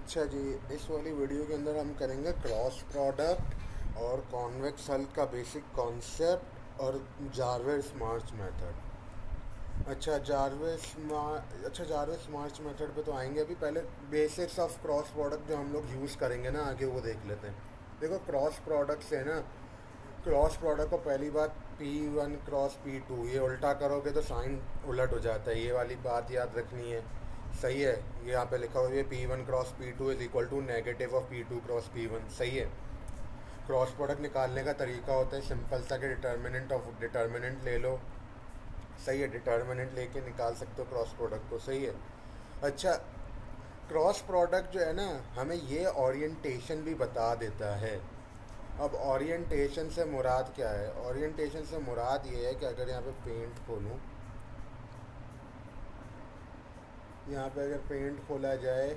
अच्छा जी, इस वाली वीडियो के अंदर हम करेंगे क्रॉस प्रोडक्ट और कॉन्वेक्स हल का बेसिक कॉन्सेप्ट और जारवेस मार्च मेथड। जारवेस मार्च मेथड पे तो आएंगे। अभी पहले बेसिक्स ऑफ क्रॉस प्रोडक्ट जो हम लोग यूज़ करेंगे ना आगे, वो देख लेते हैं। देखो, क्रॉस प्रोडक्ट से ना, क्रॉस प्रोडक्ट को पहली बात P1 क्रॉस P2, ये उल्टा करोगे तो साइन उलट हो जाता है, ये वाली बात याद रखनी है। सही है, ये यहाँ पे लिखा हुआ है P1 cross P2 is equal to negative of P2 cross P1। सही है। क्रॉस प्रोडक्ट निकालने का तरीका होता है सिंपल सा कि डिटर्मिनेंट ऑफ डिटर्मिनेंट ले लो। सही है, डिटर्मिनेंट लेके निकाल सकते हो क्रॉस प्रोडक्ट को। सही है। अच्छा, क्रॉस प्रोडक्ट जो है ना, हमें ये ओरिएंटेशन भी बता देता है। अब ओरिएंटेशन से मुराद क्या है? ओरिएंटेशन से मुराद ये है कि अगर यहाँ पे पेंट खोलूँ, यहाँ पे अगर पेंट खोला जाए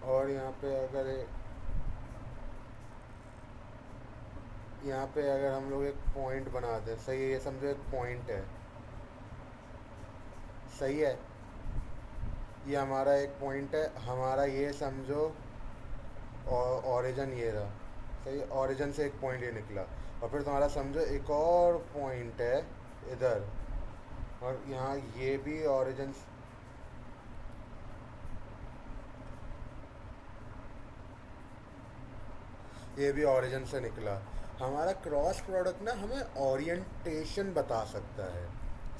और यहाँ पे अगर हम लोग एक पॉइंट बना दें। सही है, ये समझो एक पॉइंट है। सही है, ये हमारा एक पॉइंट है, हमारा ये समझो और ओरिजिन ये रहा। सही है, ओरिजिन से एक पॉइंट ये निकला, और फिर तुम्हारा समझो एक और पॉइंट है इधर, और यहाँ ये भी ओरिजिन, ये भी ओरिजिन से निकला। हमारा क्रॉस प्रोडक्ट ना हमें ओरिएंटेशन बता सकता है।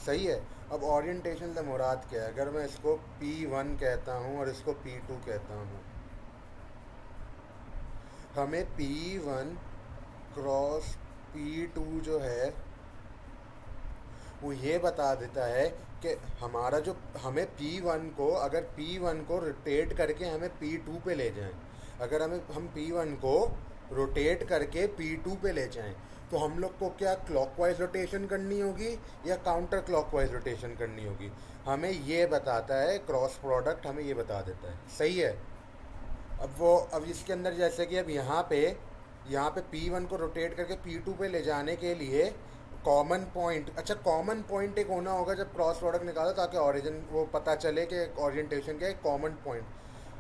सही है। अब ओरिएंटेशन से मुराद क्या है? अगर मैं इसको P1 कहता हूँ और इसको P2 कहता हूँ, हमें P1 क्रॉस P2 जो है वो ये बता देता है कि हमारा जो, हमें P1 को, अगर P1 को रोटेट करके हमें P2 पे ले जाएं, अगर हम P1 को रोटेट करके P2 पे ले जाएं, तो हम लोग को क्या क्लॉकवाइज रोटेशन करनी होगी या काउंटर क्लॉकवाइज रोटेशन करनी होगी? हमें ये बताता है क्रॉस प्रोडक्ट, हमें ये बता देता है। सही है। अब इसके अंदर जैसे कि अब यहाँ पे P1 को रोटेट करके P2 पे ले जाने के लिए कॉमन पॉइंट, अच्छा कॉमन पॉइंट एक होना होगा जब क्रॉस प्रोडक्ट निकालो, ताकि ओरिजिन वो पता चले कि ओरिएंटेशन क्या है। कॉमन पॉइंट,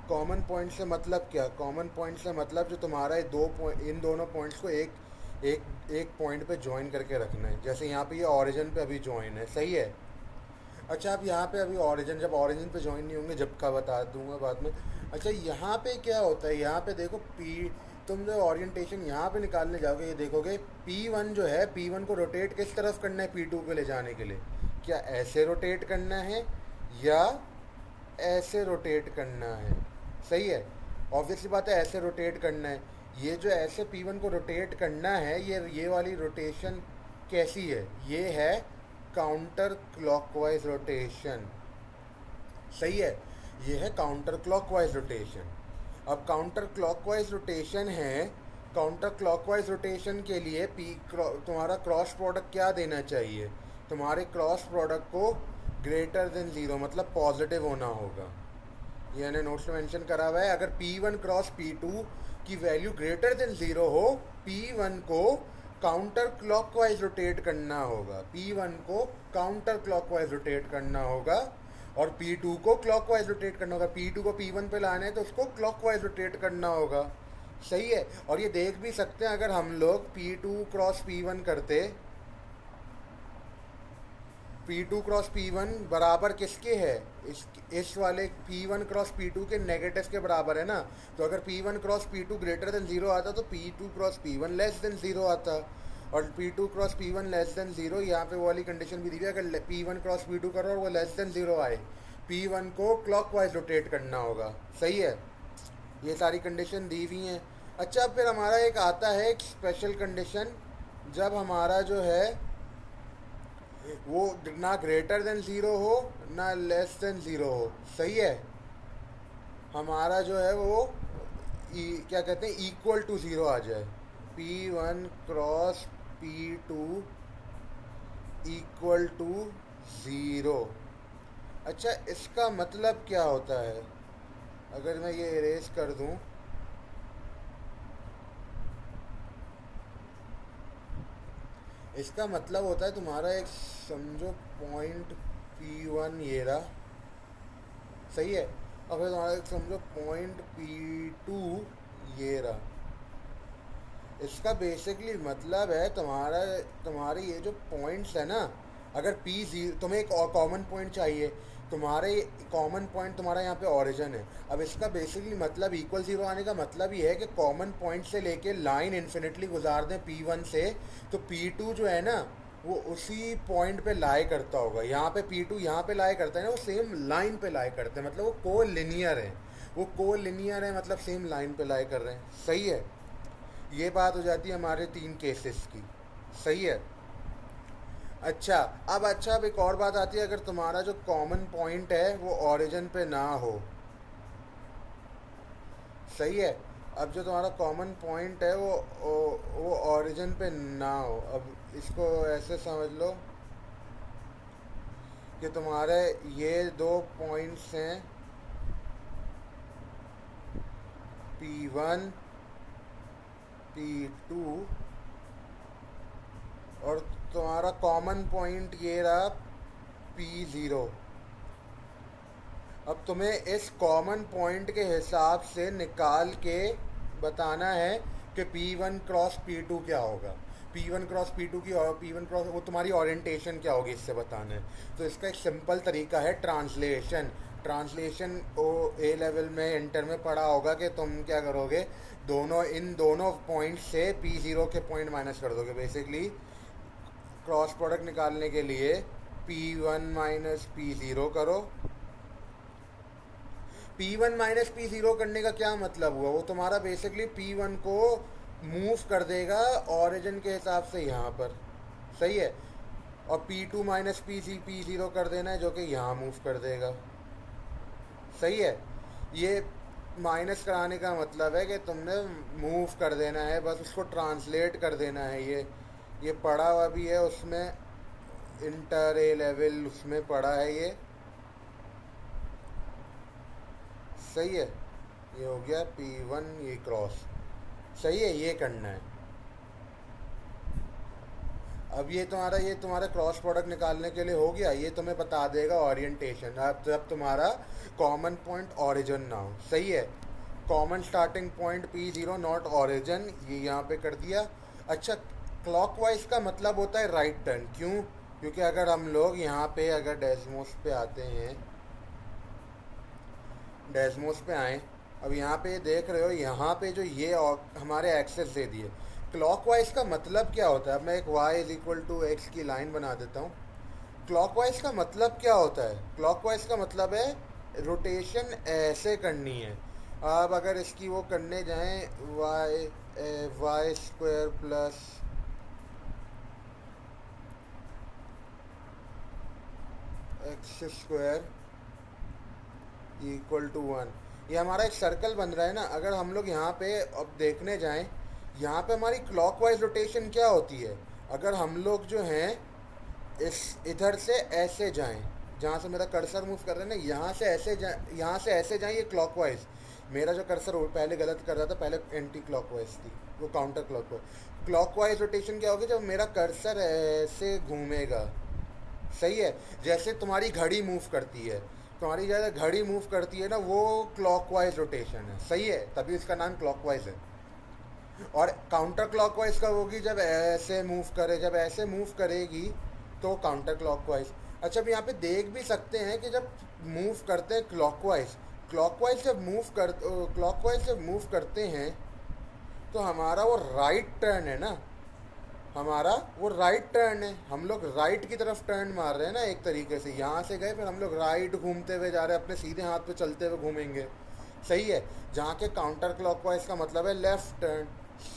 कॉमन पॉइंट से मतलब क्या? कॉमन पॉइंट से मतलब जो तुम्हारा ये दो पॉइंट, इन दोनों पॉइंट्स को एक पॉइंट पे ज्वाइन करके रखना है। जैसे यहाँ पे ये ओरिजिन पे अभी ज्वाइन है। सही है। अच्छा, अब यहाँ पे अभी ओरिजिन, जब ओरिजिन पे ज्वाइन नहीं होंगे, जब का बता दूंगा बाद में। अच्छा, यहाँ पे क्या होता है? यहाँ पे देखो तुम जो ओरिएंटेशन यहाँ पे निकालने जाओगे, ये देखोगे P1 जो है, P1 को रोटेट किस तरफ करना है P2 पे ले जाने के लिए? क्या ऐसे रोटेट करना है या ऐसे रोटेट करना है? सही है, ऑब्वियसली बात है ऐसे रोटेट करना है। ये जो ऐसे P1 को रोटेट करना है, ये वाली रोटेशन कैसी है? ये है काउंटर क्लॉकवाइज रोटेशन। सही है, ये है काउंटर क्लॉकवाइज रोटेशन। अब काउंटर क्लॉकवाइज रोटेशन है, काउंटर क्लॉकवाइज रोटेशन के लिए तुम्हारा क्रॉस प्रोडक्ट क्या देना चाहिए? तुम्हारे क्रॉस प्रोडक्ट को ग्रेटर देन ज़ीरो, मतलब पॉजिटिव होना होगा। ये मैंने नोट्स में मेंशन करा हुआ है। अगर P1 क्रॉस P2 की वैल्यू ग्रेटर देन ज़ीरो हो, P1 को काउंटर क्लॉकवाइज रोटेट करना होगा, P1 को काउंटर क्लॉकवाइज रोटेट करना होगा, और P2 को क्लॉकवाइज रोटेट करना होगा। P2 को P1 पे लाना है तो उसको क्लॉकवाइज रोटेट करना होगा। सही है। और ये देख भी सकते हैं, अगर हम लोग P2 क्रॉस P1 करते, P2 क्रॉस P1 बराबर किसके है? इस वाले P1 क्रॉस P2 के नेगेटिव के बराबर है ना। तो अगर P1 cross P2 greater than zero आता तो P2 cross P1 less than zero आता, और P2 cross P1 less than zero, यहाँ पे वो वाली कंडीशन भी दी हुई है। अगर P1 क्रॉस P2 करो और वो लेस देन ज़ीरो आए, P1 को क्लॉकवाइज रोटेट करना होगा। सही है, ये सारी कंडीशन दी हुई हैं। अच्छा, फिर हमारा एक आता है एक स्पेशल कंडीशन, जब हमारा जो है वो ना ग्रेटर देन ज़ीरो हो ना लेस देन ज़ीरो हो। सही है, हमारा जो है वो क्या कहते हैं, इक्वल टू ज़ीरो आ जाए। P1 cross P2 equal to zero. अच्छा, इसका मतलब क्या होता है? अगर मैं ये इरेज कर दूं, इसका मतलब होता है तुम्हारा एक समझो पॉइंट P1 ये रहा। सही है, अब तुम्हारा समझो पॉइंट P2 ये रहा। इसका बेसिकली मतलब है तुम्हारे ये जो पॉइंट्स है ना, अगर P0 तुम्हें एक और कॉमन पॉइंट चाहिए, तुम्हारे कॉमन पॉइंट तुम्हारा यहाँ पे ओरिजिन है। अब इसका बेसिकली मतलब इक्वल ज़ीरो आने का मतलब ये है कि कॉमन पॉइंट से लेके लाइन इन्फिनिटली गुजार दें P1 से, तो P2 जो है ना वो उसी पॉइंट पे लाई करता होगा। यहाँ पे P2 यहाँ पे लाई करता है ना, वो सेम लाइन पे लाई करते हैं, मतलब वो को लिनियर है। वो को लिनियर है मतलब सेम लाइन पे लाई कर रहे हैं। सही है, ये बात हो जाती है हमारे 3 केसेस की। सही है। अब एक और बात आती है, अगर तुम्हारा जो कॉमन पॉइंट है वो ओरिजिन पे ना हो। सही है। अब जो तुम्हारा कॉमन पॉइंट है वो ओरिजिन पे ना हो। अब इसको ऐसे समझ लो कि तुम्हारे ये दो पॉइंट्स हैं P1 P2, और तुम्हारा कॉमन पॉइंट ये रहा P0। अब तुम्हें इस कॉमन पॉइंट के हिसाब से निकाल के बताना है कि P1 क्रॉस P2 क्या होगा। P1 क्रॉस P2 की, और P1 क्रॉस वो तुम्हारी ओरिएंटेशन क्या होगी, इससे बताना है। तो इसका एक सिंपल तरीका है ट्रांसलेशन ओ ए लेवल में इंटर में पढ़ा होगा कि तुम क्या करोगे, इन दोनों पॉइंट से P0 के पॉइंट माइनस कर दोगे। बेसिकली क्रॉस प्रोडक्ट निकालने के लिए P1 माइनस P0 करो। P1 माइनस P0 करने का क्या मतलब हुआ, वो तुम्हारा बेसिकली P1 को मूव कर देगा ओरिजिन के हिसाब से यहाँ पर। सही है। और P2 माइनस P0 कर देना है, जो कि यहाँ मूव कर देगा। सही है। ये माइनस कराने का मतलब है कि तुमने मूव कर देना है, बस उसको ट्रांसलेट कर देना है। ये पढ़ा हुआ भी है उसमें, इंटर ए लेवल उसमें पढ़ा है ये। सही है। ये हो गया P1 ये क्रॉस। सही है, ये करना है। अब ये तुम्हारा क्रॉस प्रोडक्ट निकालने के लिए हो गया। ये तुम्हें बता देगा ओरिएंटेशन, अब जब तुम्हारा कॉमन पॉइंट ओरिजिन ना हो। सही है। Common starting point P0 not origin, ये यहाँ पे कर दिया। अच्छा, क्लॉकवाइज का मतलब होता है राइट टर्न। क्यों? क्योंकि अगर हम लोग यहाँ पे अगर डेस्मोस पे आते हैं, डेस्मोस पे आए, अब यहाँ पे देख रहे हो, यहाँ पे जो ये हमारे एक्सेस दे दिए। क्लॉकवाइज का मतलब क्या होता है? अब मैं एक y is equal to x की लाइन बना देता हूँ। क्लॉकवाइज का मतलब क्या होता है? क्लॉकवाइज का मतलब है रोटेशन ऐसे करनी है। अब अगर इसकी वो करने जाएं, y square plus x square equal to 1, ये हमारा एक सर्कल बन रहा है ना। अगर हम लोग यहाँ पे अब देखने जाएं, यहाँ पे हमारी क्लॉकवाइज रोटेशन क्या होती है? अगर हम लोग जो हैं इधर से ऐसे जाएं, जहाँ से मेरा कर्सर मूव कर रहा है ना, यहाँ से ऐसे जाएं, ये क्लॉकवाइज। मेरा जो कर्सर पहले गलत कर रहा था, पहले एंटी क्लॉकवाइज थी, वो काउंटर क्लॉकवाइज। क्लॉकवाइज रोटेशन क्या होगी? जब मेरा कर्सर ऐसे घूमेगा। सही है। जैसे तुम्हारी घड़ी मूव करती है, तुम्हारी जैसे घड़ी मूव करती है ना, वो क्लॉकवाइज रोटेशन है। सही है, तभी इसका नाम क्लॉकवाइज है। और काउंटर क्लॉकवाइज कब होगी? जब ऐसे मूव करेगी तो काउंटर क्लॉकवाइज। अच्छा, अब यहाँ पे देख भी सकते हैं कि जब मूव करते हैं क्लॉकवाइज जब मूव करते हैं तो हमारा वो राइट टर्न है ना, हमारा वो राइट टर्न है। हम लोग राइट की तरफ टर्न मार रहे हैं ना, एक तरीके से। यहाँ से गए, फिर हम लोग राइट घूमते हुए जा रहे हैं, अपने सीधे हाथ पे चलते हुए घूमेंगे। सही है। जहाँ के काउंटर क्लॉकवाइज का मतलब है लेफ्ट टर्न।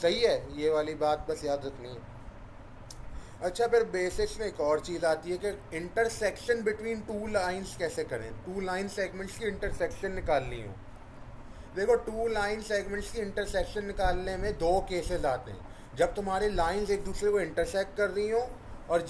सही है, ये वाली बात बस याद रखनी है। अच्छा, फिर बेसिक्स में एक और चीज़ आती है कि इंटरसेक्शन बिटवीन टू लाइंस कैसे करें। टू लाइन सेगमेंट्स की इंटरसेक्शन निकालनी हो। देखो, टू लाइन सेगमेंट्स की इंटरसेक्शन निकालने में दो केसेस आते हैं। जब तुम्हारी लाइंस एक दूसरे को इंटरसेक्ट कर रही हो, और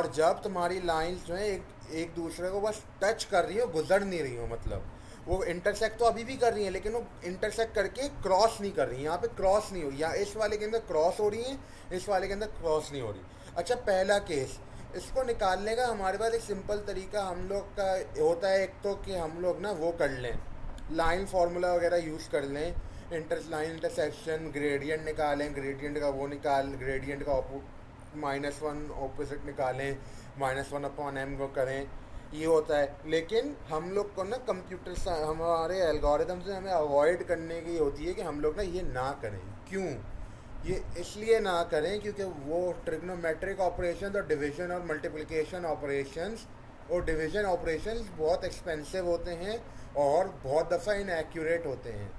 जब तुम्हारी लाइंस जो है एक दूसरे को बस टच कर रही हो, गुजर नहीं रही हो। मतलब वो इंटरसेक्ट तो अभी भी कर रही है, लेकिन वो इंटरसेक्ट करके क्रॉस नहीं कर रही है। यहाँ पे क्रॉस नहीं हो रही, या इस वाले के अंदर क्रॉस हो रही है, इस वाले के अंदर क्रॉस नहीं हो रही। अच्छा, पहला केस, इसको निकालने का हमारे पास एक सिंपल तरीका हम लोग का होता है। एक तो कि हम लोग ना वो कर लें, लाइन फार्मूला वगैरह यूज़ कर लें, लाइन इंटरसेक्शन, ग्रेडियंट निकालें, ग्रेडियंट का वो ग्रेडियंट का -1 ऑपोजिट निकालें, -1/m को करें, ये होता है। लेकिन हम लोग को ना हमारे एल्गोरिदम से हमें अवॉइड करने की होती है कि हम लोग ना ये ना करें। क्यों? ये इसलिए ना करें क्योंकि वो ट्रिग्नोमेट्रिक ऑपरेशन और डिवीजन और मल्टीप्लिकेशन ऑपरेशंस और डिवीजन ऑपरेशंस बहुत एक्सपेंसिव होते हैं और बहुत दफ़ा इनएक्यूरेट होते हैं।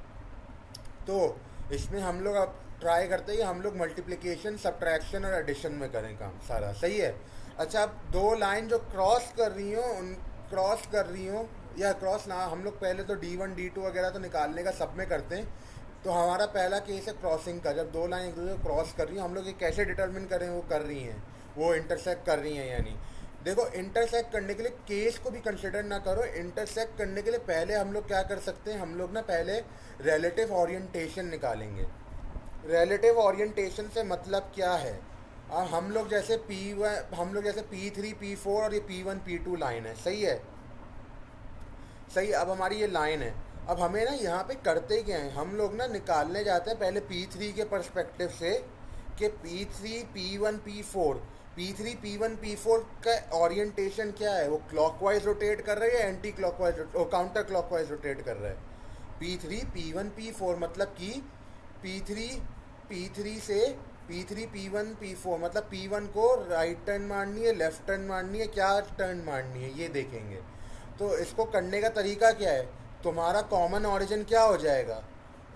तो इसमें हम लोग अब ट्राई करते हैं कि हम लोग मल्टीप्लिकेशन, सब्ट्रैक्शन और एडिशन में करें काम सारा। सही है। अच्छा, अब दो लाइन जो क्रॉस कर रही हो या क्रॉस ना, हम लोग पहले तो D1 D2 वगैरह तो निकालने का सब में करते हैं। तो हमारा पहला केस है क्रॉसिंग का। जब दो लाइन एक दूसरे को क्रॉस कर रही हैं, हम लोग ये कैसे डिटरमिन करें वो कर रही हैं, वो इंटरसेक्ट कर रही हैं यानी। देखो, इंटरसेक्ट करने के लिए केस को भी कंसिडर ना करो। इंटरसेक्ट करने के लिए पहले हम लोग क्या कर सकते हैं, हम लोग ना पहले रिलेटिव ओरिएंटेशन निकालेंगे। रिलेटिव ओरिएंटेशन से मतलब क्या है, हम लोग जैसे P3 P4 और ये P1 P2 लाइन है। सही है, सही। अब हमारी ये लाइन है। अब हमें ना यहाँ पे करते क्या है, हम लोग ना निकालने जाते हैं पहले P3 के पर्सपेक्टिव से कि P3 P1 P4 का ओरिएंटेशन क्या है, वो क्लॉकवाइज रोटेट कर रहा है या anti clockwise counter clockwise rotate कर रहा है। P3 P1 P4 मतलब कि P3 से P3 P1 P4 मतलब P1 को राइट टर्न मारनी है, लेफ्ट टर्न मारनी है, क्या टर्न मारनी है, ये देखेंगे। तो इसको करने का तरीका क्या है, तुम्हारा कॉमन ऑरिजिन क्या हो जाएगा,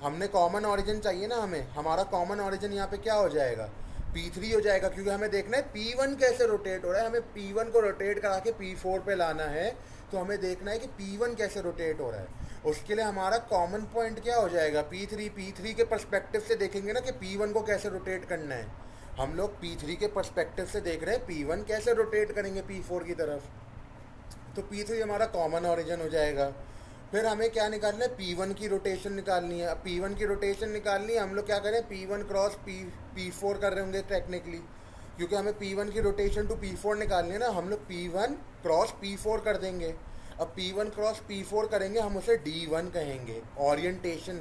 हमने कॉमन ऑरिजिन चाहिए ना हमें, हमारा कॉमन ऑरिजिन यहाँ पे क्या हो जाएगा, P3 हो जाएगा, क्योंकि हमें देखना है P1 कैसे रोटेट हो रहा है। हमें P1 को रोटेट करा के P4 पे लाना है, तो हमें देखना है कि P1 कैसे रोटेट हो रहा है। उसके लिए हमारा कॉमन पॉइंट क्या हो जाएगा, P3 के पर्सपेक्टिव से देखेंगे ना कि P1 को कैसे रोटेट करना है। हम लोग P3 के पर्सपेक्टिव से देख रहे हैं P1 कैसे रोटेट करेंगे P4 की तरफ, तो P3 हमारा कॉमन ऑरिजिन हो जाएगा। फिर हमें क्या निकालना है, P1 की रोटेशन निकालनी है। अब P1 की रोटेशन निकालनी है, हम लोग क्या करें, P1 क्रॉस P4 कर रहे होंगे टेक्निकली, क्योंकि हमें P1 की रोटेशन टू P4 निकालनी है ना। हम लोग P1 क्रॉस P4 कर देंगे। अब P1 क्रॉस P4 करेंगे, हम उसे D1 कहेंगे, ओरिएंटेशन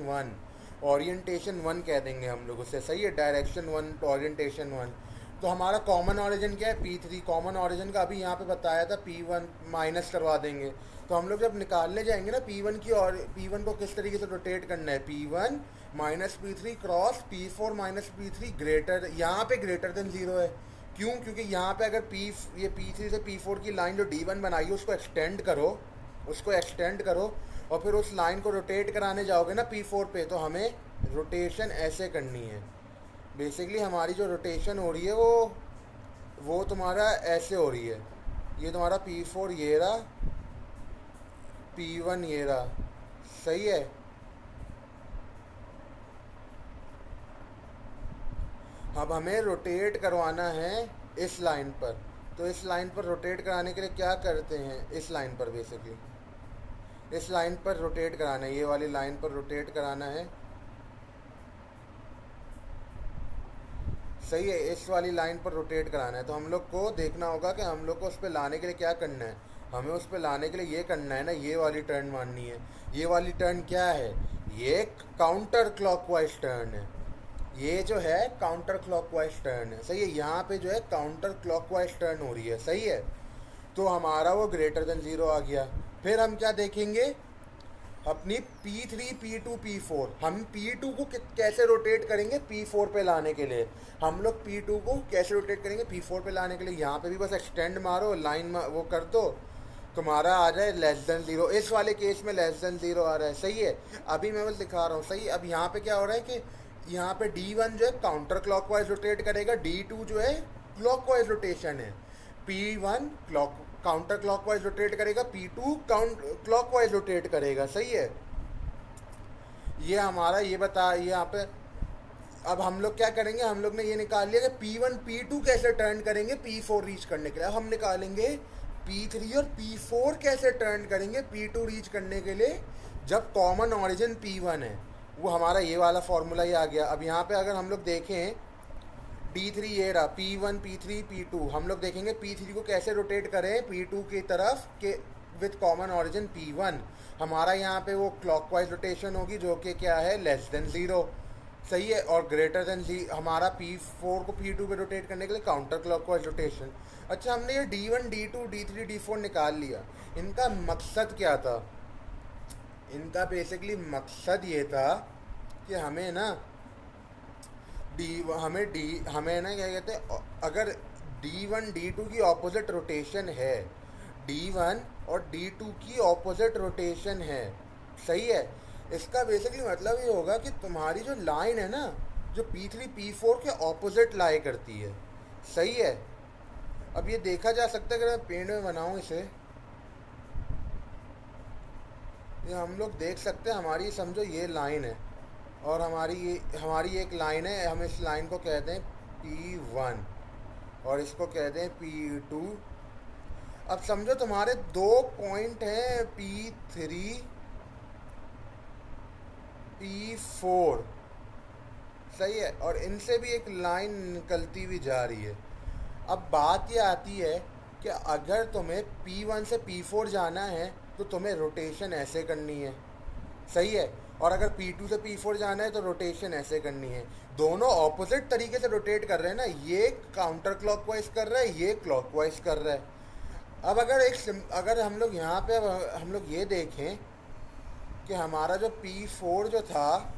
1 कह देंगे हम लोग उसे। सही है, डायरेक्शन 1, ओरिएंटेशन 1। तो हमारा कॉमन ऑरिजिन क्या है, P3। कॉमन ऑरिजिन का अभी यहाँ पे बताया था, P1 माइनस करवा देंगे। तो हम लोग जब निकालने जाएंगे ना P1 की, और P1 को किस तरीके से रोटेट करना है, P1 minus P3 cross P4 minus P3 greater, यहाँ पे ग्रेटर देन 0 है। क्यों? क्योंकि यहाँ पे अगर ये P3 से P4 की लाइन जो D1 बनाई है उसको एक्सटेंड करो और फिर उस लाइन को रोटेट कराने जाओगे ना P4 पे, तो हमें रोटेशन ऐसे करनी है। बेसिकली हमारी जो रोटेशन हो रही है वो तुम्हारा ऐसे हो रही है। ये तुम्हारा P4 ये रहा, P1 ये रहा। सही है। अब हमें रोटेट करवाना है इस लाइन पर, तो इस लाइन पर रोटेट कराने के लिए क्या करते हैं, इस लाइन पर बेसिकली इस लाइन पर रोटेट कराना है, ये वाली लाइन पर रोटेट कराना है। सही है, इस वाली लाइन पर रोटेट कराना है। तो हम लोग को देखना होगा कि हम लोग को उस पर लाने के लिए क्या करना है। हमें उस पर लाने के लिए ये करना है ना, ये वाली टर्न मारनी है। ये वाली टर्न क्या है, ये काउंटर क्लॉकवाइज टर्न है। ये जो है काउंटर क्लॉकवाइज टर्न है। सही है, यहाँ पे जो है काउंटर क्लॉकवाइज टर्न हो रही है। सही है, तो हमारा वो ग्रेटर देन 0 आ गया। फिर हम क्या देखेंगे, अपनी P3 P2 P4, हम P2 को कैसे रोटेट करेंगे P4 पे लाने के लिए। हम लोग P2 को कैसे रोटेट करेंगे P4 पे लाने के लिए, यहाँ पे भी बस एक्सटेंड मारो, लाइन वो कर दो, तुम्हारा आ जाए लेस देन 0। इस वाले केस में लेस देन 0 आ रहा है। सही है, अभी मैं बस दिखा रहा हूँ। सही, अब यहाँ पे क्या हो रहा है कि यहाँ पे D1 जो है काउंटर क्लॉकवाइज रोटेट करेगा, D2 जो है क्लॉकवाइज रोटेशन है, P1 काउंटर क्लॉकवाइज रोटेट करेगा, P2 क्लॉकवाइज रोटेट करेगा। सही है, ये हमारा ये यहाँ पे। अब हम लोग क्या करेंगे, हम लोग ने ये निकाल लिया कि P1 P2 कैसे टर्न करेंगे P4 रीच करने के लिए। अब हम निकालेंगे P3 और P4 कैसे टर्न करेंगे P2 रीच करने के लिए, जब कॉमन ऑरिजिन P1 है। वो हमारा ये वाला फॉर्मूला ही आ गया। अब यहाँ पे अगर हम लोग देखें D3 ये रहा, P1 P3 P2, हम लोग देखेंगे P3 को कैसे रोटेट करें P2 की तरफ, के विथ कॉमन ऑरिजिन P1, हमारा यहाँ पे वो क्लॉकवाइज रोटेशन होगी जो कि क्या है, लेस देन 0, सही है, और ग्रेटर देन हमारा P4 को P2 पे रोटेट करने के लिए काउंटर क्लॉकवाइज रोटेशन। अच्छा, हमने ये D1 D2 D3 D4 निकाल लिया। इनका मकसद क्या था? इनका बेसिकली मकसद ये था कि हमें ना हमें ना क्या कहते हैं, अगर D1 D2 की ऑपोजिट रोटेशन है, D1 और D2 की ऑपोजिट रोटेशन है, सही है, इसका बेसिकली मतलब ये होगा कि तुम्हारी जो लाइन है ना, जो P3 P4 के ऑपोजिट लाई करती है, सही है। अब ये देखा जा सकता है, अगर मैं पेंट में बनाऊं इसे, ये हम लोग देख सकते हैं, हमारी समझो ये लाइन है और हमारी एक लाइन है, हम इस लाइन को कहते हैं P1 और इसको कहते हैं P2। अब समझो तुम्हारे दो पॉइंट हैं P3 P4, सही है, और इनसे भी एक लाइन निकलती हुई जा रही है। अब बात ये आती है कि अगर तुम्हें P1 से P4 जाना है तो तुम्हें रोटेशन ऐसे करनी है, सही है, और अगर P2 से P4 जाना है तो रोटेशन ऐसे करनी है। दोनों ऑपोजिट तरीके से रोटेट कर रहे हैं ना, ये काउंटर क्लॉकवाइज कर रहा है, ये क्लॉकवाइज कर रहा है। अब अगर हम लोग यहाँ पे हम लोग ये देखें कि हमारा जो P4 जो था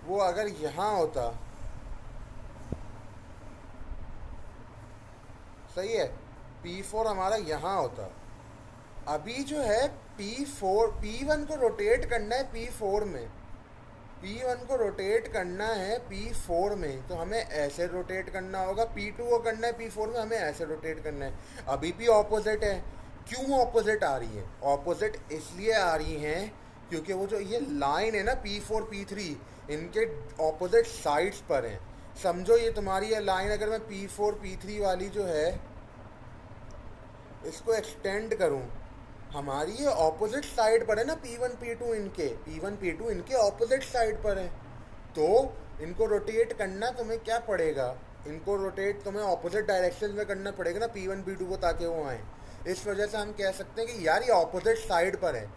वो अगर यहाँ होता, सही है, P4 हमारा यहाँ होता। अभी जो है P1 को रोटेट करना है P4 में, P1 को रोटेट करना है P4 में, तो हमें ऐसे रोटेट करना होगा। P2 को करना है P4 में, हमें ऐसे रोटेट करना है। अभी भी ऑपोजिट है। क्यों ऑपोजिट आ रही है? ऑपोजिट इसलिए आ रही हैं क्योंकि वो जो ये लाइन है ना P4 P3, इनके ऑपोजिट साइड्स पर हैं। समझो ये तुम्हारी ये लाइन, अगर मैं P4 P3 वाली जो है इसको एक्सटेंड करूं, हमारी ये ऑपोजिट साइड पर है ना P1 P2 इनके ऑपोजिट साइड पर है। तो इनको रोटेट करना तुम्हें क्या पड़ेगा? इनको रोटेट तुम्हें ऑपोजिट डायरेक्शन में करना पड़ेगा ना P1 P2 को, ताकि वो आए। इस वजह से हम कह सकते हैं कि यार ये ऑपोजिट साइड पर है।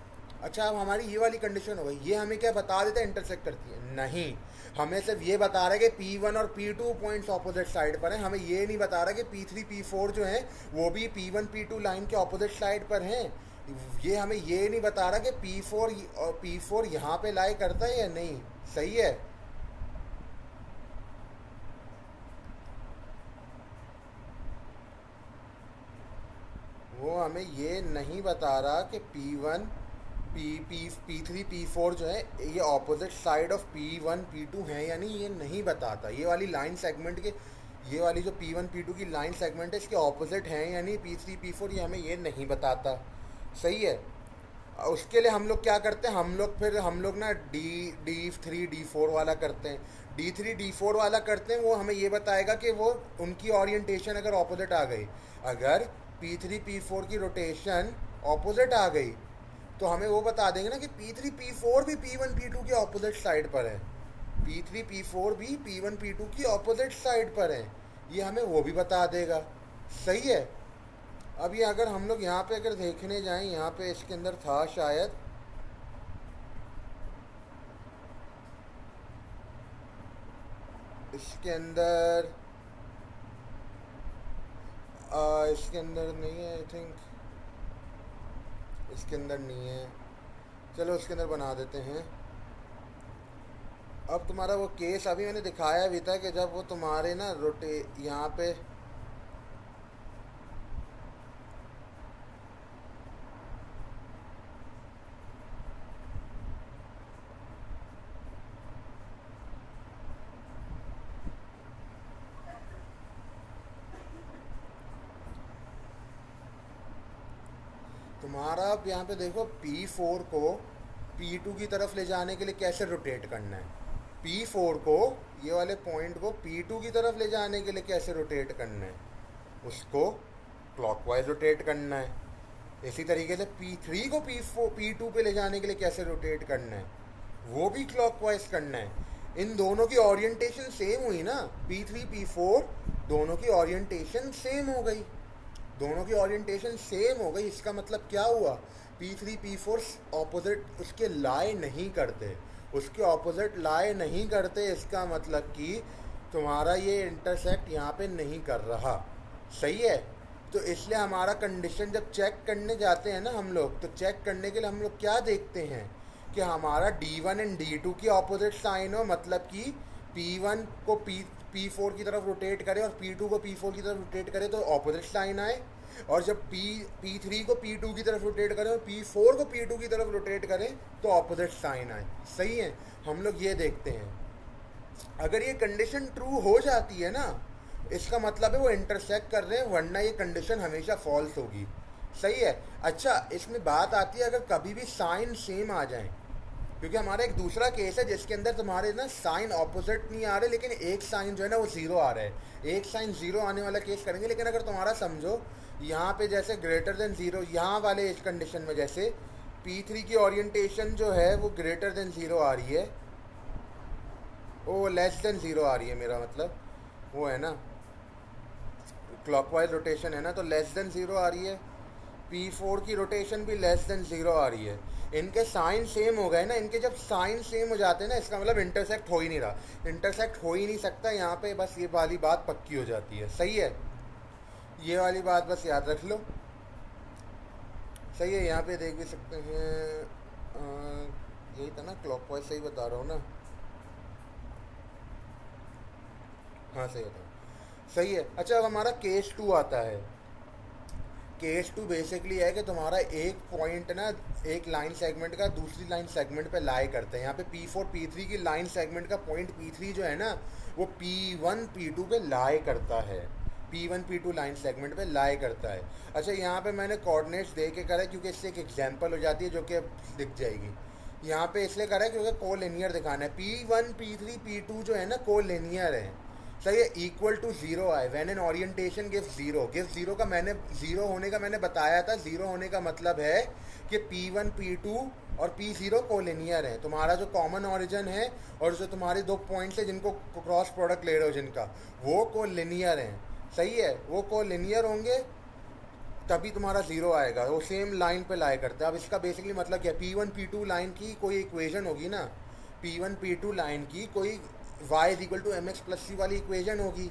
अच्छा, अब हमारी ये वाली कंडीशन हो गई। ये हमें क्या बता देता है इंटरसेक्ट करती है? नहीं, हमें सिर्फ ये बता रहा है कि P1 और P2 पॉइंट्स ऑपोजिट साइड पर हैं। हमें ये नहीं बता रहा कि P3 P4 जो हैं वो भी P1 P2 लाइन के ऑपोजिट साइड पर हैं। ये हमें ये नहीं बता रहा कि P4 यहाँ पे लाई करता है या नहीं, सही है। वो हमें ये नहीं बता रहा कि P3 P4 जो है ये opposite side of P1 P2 है या नहीं, ये नहीं बताता। ये वाली लाइन सेगमेंट के, ये वाली जो P1 P2 की लाइन सेगमेंट है, इसके ऑपोजिट हैं या नहीं P3 P4, ये हमें ये नहीं बताता, सही है। उसके लिए हम लोग क्या करते हैं, हम लोग ना D3 D4 वाला करते हैं। D3 D4 वाला करते हैं, वो हमें ये बताएगा कि वो उनकी ओरिएंटेशन अगर ऑपोजिट आ गई, अगर P3 P4 की रोटेशन ऑपोजिट आ गई तो हमें वो बता देंगे ना कि P3 P4 भी P1 P2 के ऑपोजिट साइड पर है, P3 P4 भी P1 P2 की ऑपोजिट साइड पर है। ये हमें वो भी बता देगा, सही है। अभी अगर हम लोग यहाँ पे अगर देखने जाएं, यहाँ पे इसके अंदर था शायद, इसके अंदर नहीं है, आई थिंक इसके अंदर नहीं है। चलो इसके अंदर बना देते हैं। अब तुम्हारा वो केस अभी मैंने दिखाया भी था कि जब वो तुम्हारे ना यहाँ पे तुम्हारा, अब यहाँ पे देखो P4 को P2 की तरफ ले जाने के लिए कैसे रोटेट करना है, P4 को, ये वाले पॉइंट को P2 की तरफ ले जाने के लिए कैसे रोटेट करना है, उसको क्लॉकवाइज रोटेट करना है। इसी तरीके से P3 को P2 पे ले जाने के लिए कैसे रोटेट करना है, वो भी क्लॉकवाइज करना है। इन दोनों की ओरिएंटेशन सेम हुई ना, P3 P4 दोनों की ओरिएंटेशन सेम हो गई, दोनों की ओरिएंटेशन सेम हो गई, इसका मतलब क्या हुआ, P3 P4 ऑपोजिट उसके लाई नहीं करते, उसके ऑपोजिट लाई नहीं करते, इसका मतलब कि तुम्हारा ये इंटरसेक्ट यहाँ पे नहीं कर रहा, सही है। तो इसलिए हमारा कंडीशन जब चेक करने जाते हैं ना हम लोग, तो चेक करने के लिए हम लोग क्या देखते हैं कि हमारा D1 एंड D2 की ऑपोजिट साइन हो, मतलब कि P1 को P4 की तरफ रोटेट करे और P2 को P4 की तरफ रोटेट करे तो ऑपोजिट साइन आए, और जब P3 को P2 की तरफ रोटेट करें और P4 को P2 की तरफ रोटेट करें तो ऑपोजिट साइन आए, सही है। हम लोग ये देखते हैं, अगर ये कंडीशन ट्रू हो जाती है ना, इसका मतलब है वो इंटरसेक्ट कर रहे हैं, वरना ये कंडीशन हमेशा फॉल्स होगी, सही है। अच्छा, इसमें बात आती है अगर कभी भी साइन सेम आ जाए, क्योंकि हमारा एक दूसरा केस है जिसके अंदर तुम्हारे ना साइन ऑपोजिट नहीं आ रहे, लेकिन एक साइन जो है ना वो ज़ीरो आ रहा है, एक साइन ज़ीरो आने वाला केस करेंगे। लेकिन अगर तुम्हारा समझो यहाँ पे जैसे ग्रेटर देन ज़ीरो, यहाँ वाले इस कंडीशन में जैसे P3 की ओरिएंटेशन जो है वो ग्रेटर देन ज़ीरो आ रही है, वो लेस देन ज़ीरो आ रही है, मेरा मतलब वो है ना क्लॉकवाइज रोटेशन है ना, तो लेस देन ज़ीरो आ रही है। P4 की रोटेशन भी लेस देन ज़ीरो आ रही है। इनके साइन सेम हो गए ना, इनके जब साइन सेम हो जाते हैं ना, इसका मतलब इंटरसेक्ट हो ही नहीं रहा, इंटरसेक्ट हो ही नहीं सकता यहाँ पे, बस ये वाली बात पक्की हो जाती है, सही है। ये वाली बात बस याद रख लो, सही है। यहाँ पे देख भी सकते हैं, यही था ना, क्लॉकवाइज सही बता रहा हूँ ना, हाँ सही बता, सही है। अच्छा, अब हमारा केस 2 आता है। केस 2 बेसिकली है कि तुम्हारा एक पॉइंट ना एक लाइन सेगमेंट का दूसरी लाइन सेगमेंट पे लाई करते हैं। यहाँ पे P4 P3 की लाइन सेगमेंट का पॉइंट P3 जो है ना वो P1 P2 पे लाई करता है, P1 P2 लाइन सेगमेंट पे लाई करता है। अच्छा, यहाँ पे मैंने कोऑर्डिनेट्स दे के करा है क्योंकि इससे एक एग्जांपल हो जाती है जो कि दिख जाएगी। यहाँ पे इसलिए करा है क्योंकि कोलिनियर दिखाना है। P1 P3 P2 जो है ना कोलिनियर है, सही है, इक्वल टू जीरो आए when an orientation give zero. Give zero का मैंने जीरो होने का मैंने बताया था, जीरो होने का मतलब है कि P1 P2 और P0 कोलिनियर है। तुम्हारा जो कॉमन ओरिजिन है और जो तुम्हारे दो पॉइंट्स है जिनको क्रॉस प्रोडक्ट ले रहे हो जिनका, वो कोलिनियर हैं, सही है, वो कोलिनियर होंगे तभी तुम्हारा जीरो आएगा, वो सेम लाइन पे लाई करते हैं। अब इसका बेसिकली मतलब क्या, P1 P2 लाइन की कोई इक्वेशन होगी ना, P1 P2 लाइन की कोई y is equal to m x plus c वाली इक्वेशन होगी।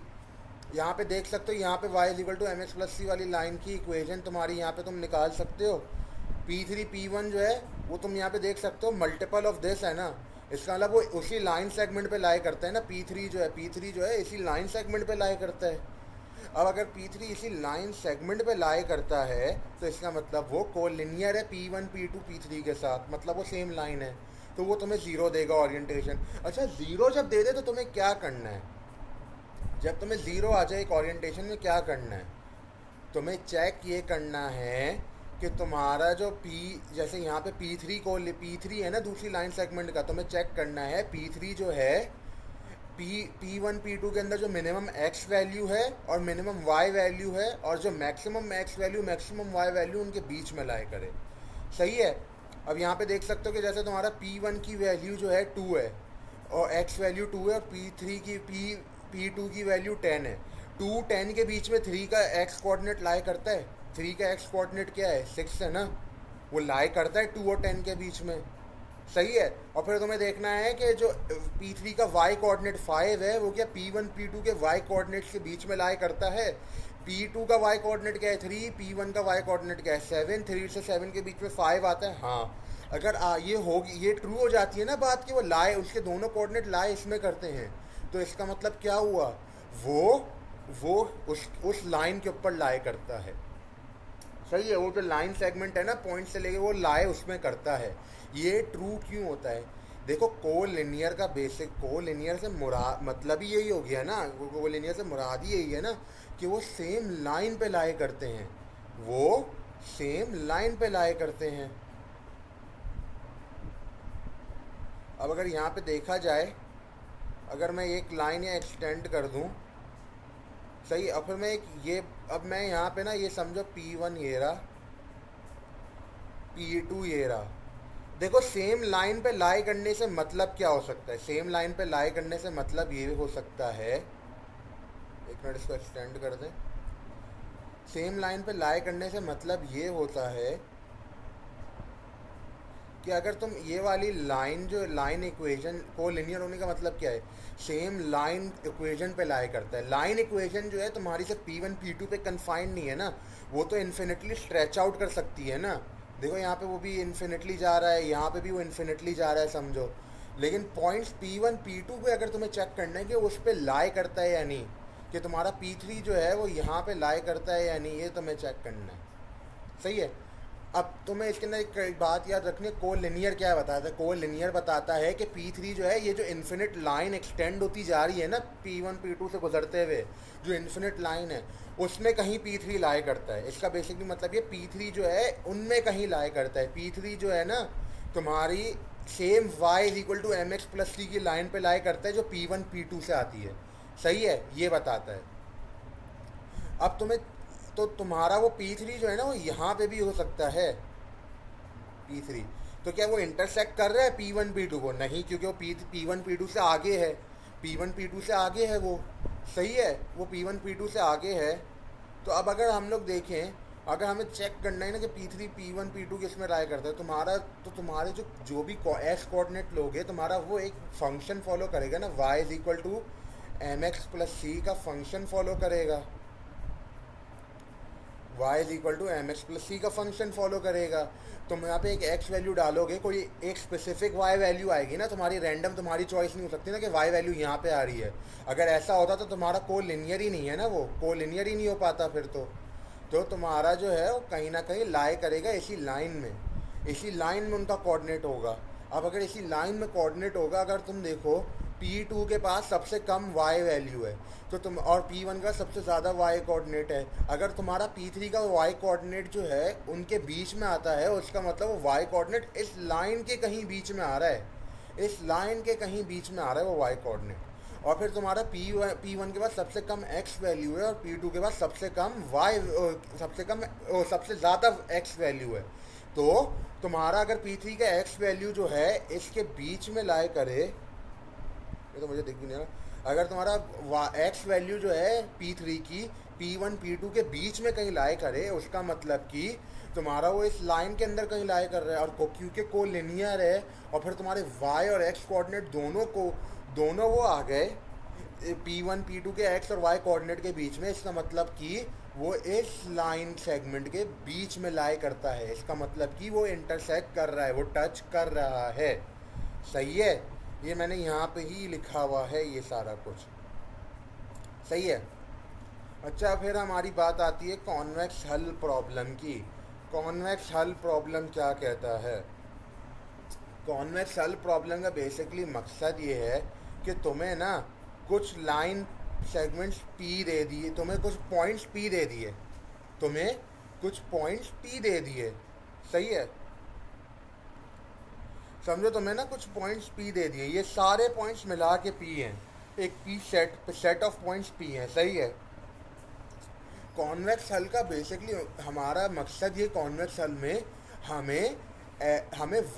यहाँ पे देख सकते हो, यहाँ पे y is equal to m x plus c वाली लाइन की इक्वेशन तुम्हारी यहाँ पे तुम निकाल सकते हो। P3 P1 जो है वो तुम यहाँ पे देख सकते हो मल्टीपल ऑफ दिस है ना, इसका मतलब वो उसी लाइन सेगमेंट पे लाई करता है ना। P3 जो है इसी लाइन सेगमेंट पे लाई करता है। अब अगर P3 इसी लाइन सेगमेंट पे लाई करता है तो इसका मतलब वो कोलिनियर है P1 P2 P3 के साथ, मतलब वो सेम लाइन है, तो वो तुम्हें ज़ीरो देगा ओरिएंटेशन। अच्छा, ज़ीरो जब दे दे तो तुम्हें क्या करना है, जब तुम्हें ज़ीरो आ जाए एक ओरिएंटेशन में क्या करना है, तुम्हें चेक ये करना है कि तुम्हारा जो जैसे यहाँ पे P3 है ना दूसरी लाइन सेगमेंट का, तुम्हें चेक करना है P3 जो है P1 P2 के अंदर जो मिनिमम x वैल्यू है और मिनिमम y वैल्यू है और जो maximum x value maximum y value उनके बीच में लाई करे, सही है। अब यहाँ पे देख सकते हो कि जैसे तुम्हारा P1 की वैल्यू जो है 2 है और x वैल्यू 2 है और P2 की वैल्यू 10 है। 2 10 के बीच में 3 का x कोऑर्डिनेट लाई करता है, 3 का x कोऑर्डिनेट क्या है 6 है ना, वो लाई करता है 2 और 10 के बीच में, सही है। और फिर तुम्हें देखना है कि जो P3 का y कोऑर्डिनेट 5 है वो क्या P1 P2 के y कोऑर्डिनेट्स के बीच में लाई करता है। P2 का y कोऑर्डिनेट क्या है 3, P1 का y कोऑर्डिनेट क्या है 7, 3 से 7 के बीच में 5 आता है। हाँ, अगर ये ट्रू हो जाती है ना बात कि वो लाई उसके दोनों कोऑर्डिनेट लाई इसमें करते हैं, तो इसका मतलब क्या हुआ, वो उस लाइन के ऊपर लाई करता है, सही है। वो जो लाइन सेगमेंट है ना पॉइंट से लेके वो लाई उसमें करता है। ये ट्रू क्यों होता है, देखो कोलिनियर का बेसिक, कोलिनियर से मुराद मतलब ही यही हो गया ना, कोलिनियर से मुराद ही यही है ना कि वो सेम लाइन पे लाई करते हैं, वो सेम लाइन पे लाई करते हैं। अब अगर यहाँ पे देखा जाए, अगर मैं एक लाइन या एक्सटेंड कर दूँ, सही, अब फिर मैं अब मैं यहाँ पे ना ये समझो P1 ये रहा, P2 ये रहा। देखो सेम लाइन पे लाई करने से मतलब क्या हो सकता है, सेम लाइन पे लाई करने से मतलब ये हो सकता है, एक मिनट इसको एक्सटेंड कर दें, सेम लाइन पे लाई करने से मतलब ये होता है कि अगर तुम ये वाली लाइन, जो लाइन इक्वेशन को लिनियर होने का मतलब क्या है, सेम लाइन इक्वेशन पे लाई करता है। लाइन इक्वेशन जो है तुम्हारी सिर्फ P1 P2 पे कन्फाइंड नहीं है ना, वो तो इन्फिनिटली स्ट्रेच आउट कर सकती है ना। देखो यहाँ पे वो भी इन्फिनिटली जा रहा है, यहाँ पे भी वो इन्फिनिटली जा रहा है समझो। लेकिन पॉइंट्स P1 P2 पे अगर तुम्हें चेक करना है कि उस पर लाई करता है या नहीं, कि तुम्हारा P3 जो है वो यहाँ पे लाई करता है या नहीं, ये तुम्हें चेक करना है। सही है। अब तुम्हें इसके अंदर एक बात याद रखनी है, को लिनियर क्या बताता है। को लिनियर बताता है कि P3 जो है, ये जो इन्फिनिट लाइन एक्सटेंड होती जा रही है ना P1 P2 से गुजरते हुए, जो इन्फिनिट लाइन है उसमें कहीं P3 लाई करता है। इसका बेसिकली मतलब ये P3 जो है उनमें कहीं लाई करता है। P3 जो है ना तुम्हारी same y is equal to m x plus c की लाइन पे लाई करता है जो P1 P2 से आती है। सही है, ये बताता है। अब तुम्हें तो तुम्हारा वो P3 जो है ना वो यहाँ पे भी हो सकता है। P3 तो क्या वो इंटरसेक्ट कर रहा है P1 P2 को? नहीं, क्योंकि वो P1 P2 से आगे है। P1 P2 से आगे है वो। सही है, वो P1 P2 से आगे है। तो अब अगर हम लोग देखें, अगर हमें चेक करना है ना कि P3 P1 P2 किस में राय करता है, तुम्हारा तो तुम्हारे जो भी एक्स कोऑर्डिनेट लोगे, तुम्हारा वो एक फंक्शन फॉलो करेगा ना, y is equal to m x plus c का फंक्शन फॉलो करेगा। y is equal to m x plus c का फंक्शन फॉलो करेगा। तुम यहाँ पे एक x वैल्यू डालोगे, कोई एक स्पेसिफिक y वैल्यू आएगी ना, तुम्हारी रैंडम, तुम्हारी चॉइस नहीं हो सकती ना कि y वैल्यू यहाँ पे आ रही है। अगर ऐसा होता तो तुम्हारा को लिनियर ही नहीं है ना, वो को लिनियर ही नहीं हो पाता फिर तो तुम्हारा जो है वो कहीं ना कहीं लाई करेगा इसी लाइन में, इसी लाइन में उनका कोऑर्डिनेट होगा। अब अगर इसी लाइन में कोऑर्डिनेट होगा, अगर तुम देखो P2 के पास सबसे कम y वैल्यू है तो तुम, और P1 का सबसे ज़्यादा y कोऑर्डिनेट है, अगर तुम्हारा P3 का y कोऑर्डिनेट जो है उनके बीच में आता है, उसका मतलब वो y कोऑर्डिनेट इस लाइन के कहीं बीच में आ रहा है, इस लाइन के कहीं बीच में आ रहा है वो y कोऑर्डिनेट। और फिर तुम्हारा P1 के पास सबसे कम x वैल्यू है और P2 के पास सबसे कम सबसे ज़्यादा x वैल्यू है। तो तुम्हारा अगर P3 का x वैल्यू जो है इसके बीच में लाई करे, ये तो मुझे दिख भी नहीं रहा, अगर तुम्हारा x वैल्यू जो है P3 की P1 P2 के बीच में कहीं लाई करे, उसका मतलब कि तुम्हारा वो इस लाइन के अंदर कहीं लाई कर रहा है। और क्योंकि को लिनियर है और फिर तुम्हारे y और x कोऑर्डिनेट दोनों वो आ गए P1 P2 के x और y कोऑर्डिनेट के बीच में, इसका मतलब कि वो इस लाइन सेगमेंट के बीच में लाई करता है। इसका मतलब कि वो इंटरसेक्ट कर रहा है, वो टच कर रहा है। सही है, ये मैंने यहाँ पे ही लिखा हुआ है ये सारा कुछ। सही है। अच्छा, फिर हमारी बात आती है कॉन्वेक्स हल प्रॉब्लम की। कॉन्वेक्स हल प्रॉब्लम क्या कहता है? कॉन्वेक्स हल प्रॉब्लम का बेसिकली मकसद ये है कि तुम्हें ना कुछ लाइन सेगमेंट्स P दे दिए, तुम्हें कुछ पॉइंट्स P दे दिए, तुम्हें कुछ पॉइंट्स P दे दिए। सही है, समझो तुम्हें ना कुछ पॉइंट्स P दे दिए, ये सारे पॉइंट्स मिला के P हैं, एक P set of points P हैं। सही है। कॉन्वेक्स हल का बेसिकली हमारा मकसद ये, कॉन्वेक्स हल में हमें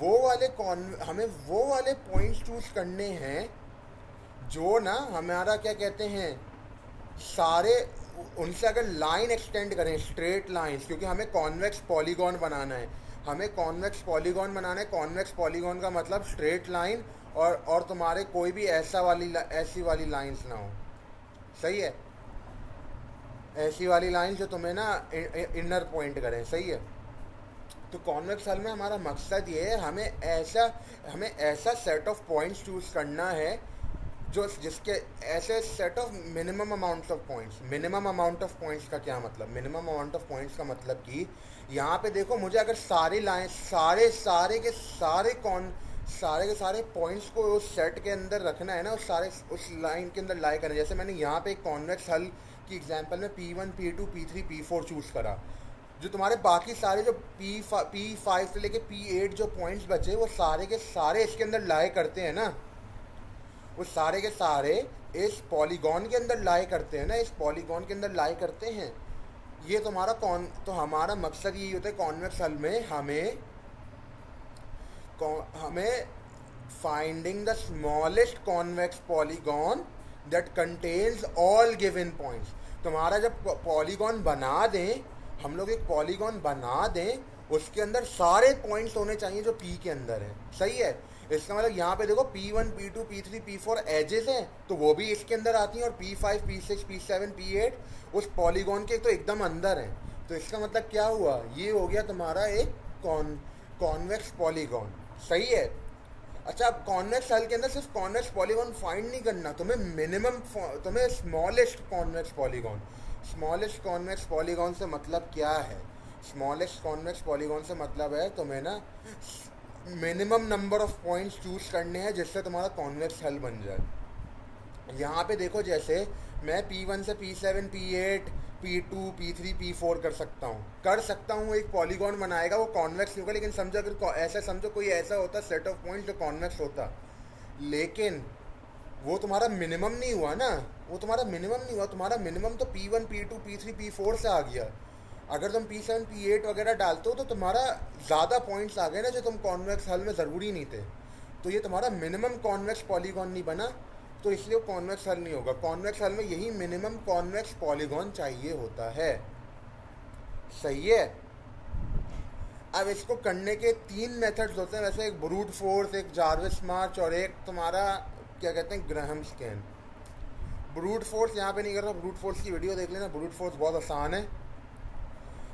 वो वाले पॉइंट्स चूज करने हैं जो ना हमारा क्या कहते हैं, सारे उनसे अगर लाइन एक्सटेंड करें, स्ट्रेट लाइंस, क्योंकि हमें कॉन्वेक्स पॉलीगॉन बनाना है, हमें कॉन्वेक्स पॉलीगॉन बनाना है। कॉन्वेक्स पॉलीगॉन का मतलब स्ट्रेट लाइन और तुम्हारे कोई भी ऐसी वाली लाइंस ना हो। सही है, ऐसी वाली लाइन जो तुम्हें ना इनर पॉइंट करें। सही है। तो कॉन्वेक्स हल में हमारा मकसद ये है, हमें ऐसा सेट ऑफ पॉइंट्स चूज करना है जिसके ऐसे set of minimum amount of points. Minimum amount of points का क्या मतलब? मिनिमम अमाउंट ऑफ पॉइंट्स का मतलब कि यहाँ पे देखो, मुझे अगर सारी लाइन सारे के सारे पॉइंट्स को उस सेट के अंदर रखना है ना, उस लाइन के अंदर लाई करना। जैसे मैंने यहाँ पे एक कॉन्वेक्स हल की एग्जांपल में P1 P2 P3 P4 choose करा, जो तुम्हारे बाकी सारे जो P5 से लेके P8 जो पॉइंट्स बचे, वो सारे के सारे इसके अंदर लाई करते हैं ना, वो सारे के सारे इस पॉलीगॉन के अंदर लाई करते हैं ना, इस पॉलीगॉन के अंदर लाई करते हैं। ये तुम्हारा तो हमारा मकसद यही होता है कॉन्वेक्स हल में, हमें finding the smallest convex polygon that contains all given points. तुम्हारा जब पॉलीगॉन बना दें, हम लोग एक पॉलीगॉन बना दें, उसके अंदर सारे पॉइंट्स होने चाहिए जो पी के अंदर है। सही है। इसका मतलब यहाँ पे देखो P1 P2 P3 P4 edges हैं, तो वो भी इसके अंदर आती हैं, और P5 P6 P7 P8 उस पॉलीगॉन के तो एकदम अंदर हैं। तो इसका मतलब क्या हुआ, ये हो गया तुम्हारा एक कॉन्वेक्स पॉलीगॉन। सही है। अच्छा, अब कॉन्वेक्स सेल के अंदर सिर्फ कॉन्वेक्स पॉलीगॉन फाइंड नहीं करना, तुम्हें smallest convex polygon. Smallest convex polygon से मतलब क्या है? स्मॉलेस्ट कॉन्वेक्स पॉलीगॉन से मतलब है तुम्हें ना minimum number of points choose करने हैं जिससे तुम्हारा कॉन्वेक्स सेल बन जाए। यहाँ पे देखो, जैसे मैं P1 से P7 P8 P2 P3 P4 कर सकता हूँ एक पॉलीगॉन बनाएगा, वो कॉन्वेक्स नहीं होगा। लेकिन समझो, अगर ऐसा समझो कोई ऐसा होता सेट ऑफ पॉइंट्स जो कॉन्वेक्स होता, लेकिन वो तुम्हारा मिनिमम नहीं हुआ ना, तुम्हारा मिनिमम तो P1 P2 P3 P4 से आ गया। अगर तुम P7 P8 वगैरह डालते हो तो तुम्हारा ज़्यादा पॉइंट्स आ गए ना, जो तुम कॉन्वेक्स हल में ज़रूरी नहीं थे। तो ये तुम्हारा मिनिमम कॉन्वेक्स पॉलीगॉन नहीं बना, तो इसलिए वो कॉन्वेक्स हल नहीं होगा। कॉन्वेक्स हल में यही मिनिमम कॉन्वेक्स पॉलीगॉन चाहिए होता है। सही है। अब इसको करने के 3 मेथड्स होते हैं वैसे, एक ब्रूट फोर्स, एक जार्विस मार्च, और एक तुम्हारा क्या कहते हैं, ग्राहम स्कैन। ब्रूट फोर्स यहाँ पे नहीं कर रहा, ब्रूट फोर्स की वीडियो देख लेना, ब्रूट फोर्स बहुत आसान है।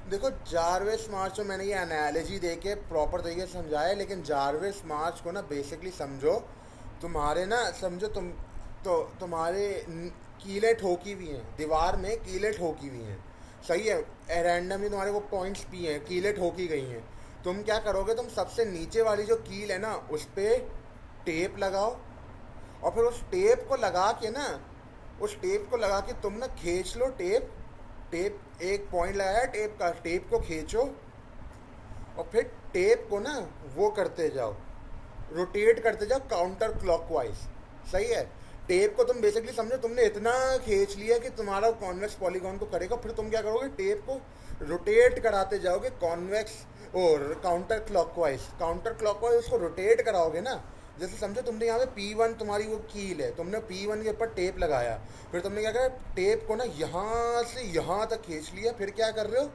देखो, जार्विस मार्च को मैंने ये एनालॉजी दे के प्रॉपर तरीके से समझाया, लेकिन जार्विस मार्च को ना बेसिकली समझो, तुम्हारे कीलें ठोकी हुई हैं, दीवार में कीलें ठोकी हुई हैं। सही है। रैंडमली तुम्हारे वो पॉइंट्स भी हैं, कीलें ठोकी गई हैं। तुम क्या करोगे, तुम सबसे नीचे वाली जो कील है ना, उस पर टेप लगाओ, और फिर उस टेप को लगा के तुम ना खींच लो टेप एक पॉइंट लगाया टेप का, टेप को खींचो, और फिर टेप को ना वो करते जाओ, रोटेट करते जाओ काउंटर क्लॉकवाइज। सही है। टेप को तुम बेसिकली समझो, तुमने इतना खींच लिया कि तुम्हारा कॉन्वेक्स पॉलीगॉन को करेगा, फिर तुम क्या करोगे, टेप को रोटेट कराते जाओगे कॉन्वेक्स और काउंटर क्लॉकवाइज उसको रोटेट कराओगे ना। जैसे समझो, तुमने यहाँ पे P1 तुम्हारी वो कील है, तुमने P1 के ऊपर टेप लगाया, फिर तुमने क्या करा, टेप को ना यहाँ से यहाँ तक खींच लिया, फिर क्या कर रहे हो,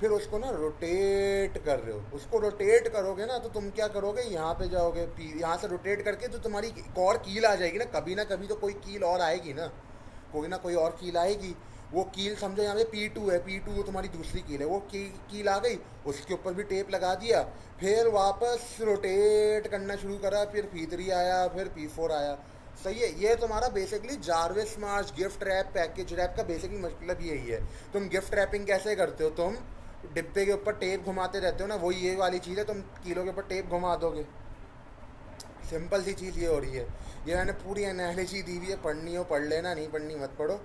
फिर उसको ना रोटेट कर रहे हो। उसको रोटेट करोगे ना, तो तुम क्या करोगे, यहाँ पे जाओगे, यहाँ से रोटेट करके तो तुम्हारी एक और कील आ जाएगी ना कभी तो कोई कील और आएगी ना, कोई और कील आएगी। वो कील समझो यहाँ पे P2 है, P2 तुम्हारी दूसरी कील है, वो कील आ गई, उसके ऊपर भी टेप लगा दिया, फिर वापस रोटेट करना शुरू करा, फिर P3 आया, फिर P4 आया। सही है। ये तुम्हारा बेसिकली जार्विस मार्च गिफ्ट रैप पैकेज रैप का बेसिकली मतलब यही है। तुम गिफ्ट रैपिंग कैसे करते हो, तुम डिब्बे के ऊपर टेप घुमाते रहते हो ना, वही ये वाली चीज़ है, तुम कीलों के ऊपर टेप घुमा दोगे। सिंपल सी चीज़ ये हो रही है। ये मैंने पूरी एनालिसिस दी हुई है, पढ़नी हो पढ़ लेना, नहीं पढ़नी मत पढ़ो।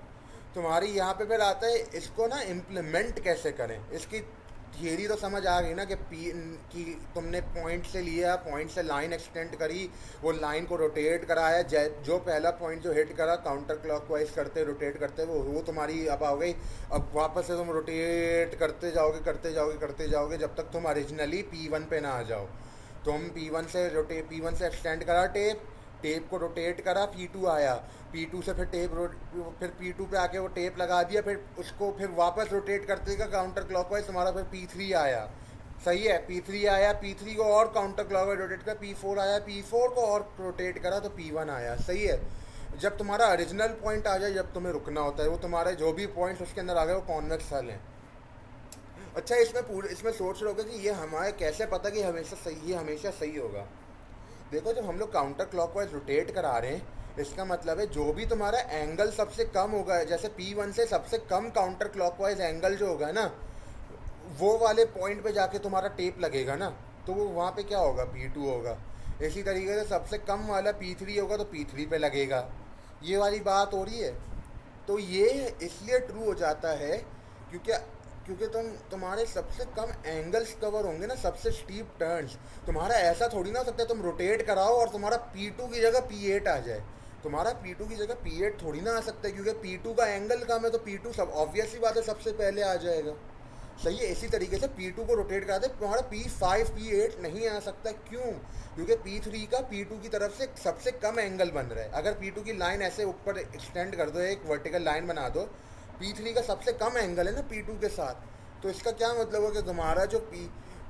तुम्हारी यहाँ पे फिर आता है इसको ना इम्प्लीमेंट कैसे करें। इसकी थियरी तो समझ आ गई ना कि तुमने पॉइंट से लिया, पॉइंट से लाइन एक्सटेंड करी, वो लाइन को रोटेट कराया, जो पहला पॉइंट जो हिट करा काउंटर क्लॉकवाइज करते रोटेट करते वो तुम्हारी अब आ गई। अब वापस से तुम रोटेट करते जाओगे जब तक तुम ओरिजिनली P1 पे ना आ जाओ। तुम P1 से एक्सटेंड करा टेप को रोटेट करा, P2 आया, P2 से फिर P2 पे आके वो टेप लगा दिया, फिर उसको फिर वापस रोटेट करते गए काउंटर क्लॉकवाइज, तुम्हारा फिर P3 आया। सही है। P3 आया, P3 को और काउंटर क्लॉकवाइज रोटेट कर, P4 आया, P4 को और रोटेट करा तो P1 आया। सही है। जब तुम्हारा ओरिजिनल पॉइंट आ जाए, जब तुम्हें रुकना होता है, वो तुम्हारे जो भी पॉइंट्स उसके अंदर आ गए वो कॉन्वेक्स हल हैं। अच्छा, इसमें सोच रहे हो कि ये हमारे कैसे पता कि हमेशा सही होगा। देखो, जब हम लोग काउंटर क्लॉकवाइज रोटेट करा रहे हैं, इसका मतलब है जो भी तुम्हारा एंगल सबसे कम होगा, जैसे P1 से सबसे कम काउंटर क्लॉकवाइज एंगल जो होगा ना, वो वाले पॉइंट पे जाके तुम्हारा टेप लगेगा ना, तो वो वहाँ पे क्या होगा, P2 होगा। इसी तरीके से सबसे कम वाला P3 होगा तो P3 पे लगेगा। ये वाली बात हो रही है। तो ये इसलिए ट्रू हो जाता है क्योंकि तुम्हारे सबसे कम एंगल्स कवर होंगे ना, सबसे स्टीप टर्न्स। तुम्हारा ऐसा थोड़ी ना हो सकता है तुम रोटेट कराओ और तुम्हारा P2 की जगह P8 आ जाए। तुम्हारा P2 की जगह P8 थोड़ी ना आ सकता है, क्योंकि P2 का एंगल कम है, तो P2 सब ऑब्वियस ही बात है सबसे पहले आ जाएगा। सही है। इसी तरीके से P2 को रोटेट कराते तुम्हारा P5 P8 नहीं आ सकता। क्यों? क्योंकि P3 का P2 की तरफ से सबसे कम एंगल बन रहा है। अगर P2 की लाइन ऐसे ऊपर एक्सटेंड कर दो, एक वर्टिकल लाइन बना दो, P3 का सबसे कम एंगल है ना P2 के साथ। तो इसका क्या मतलब है कि तुम्हारा जो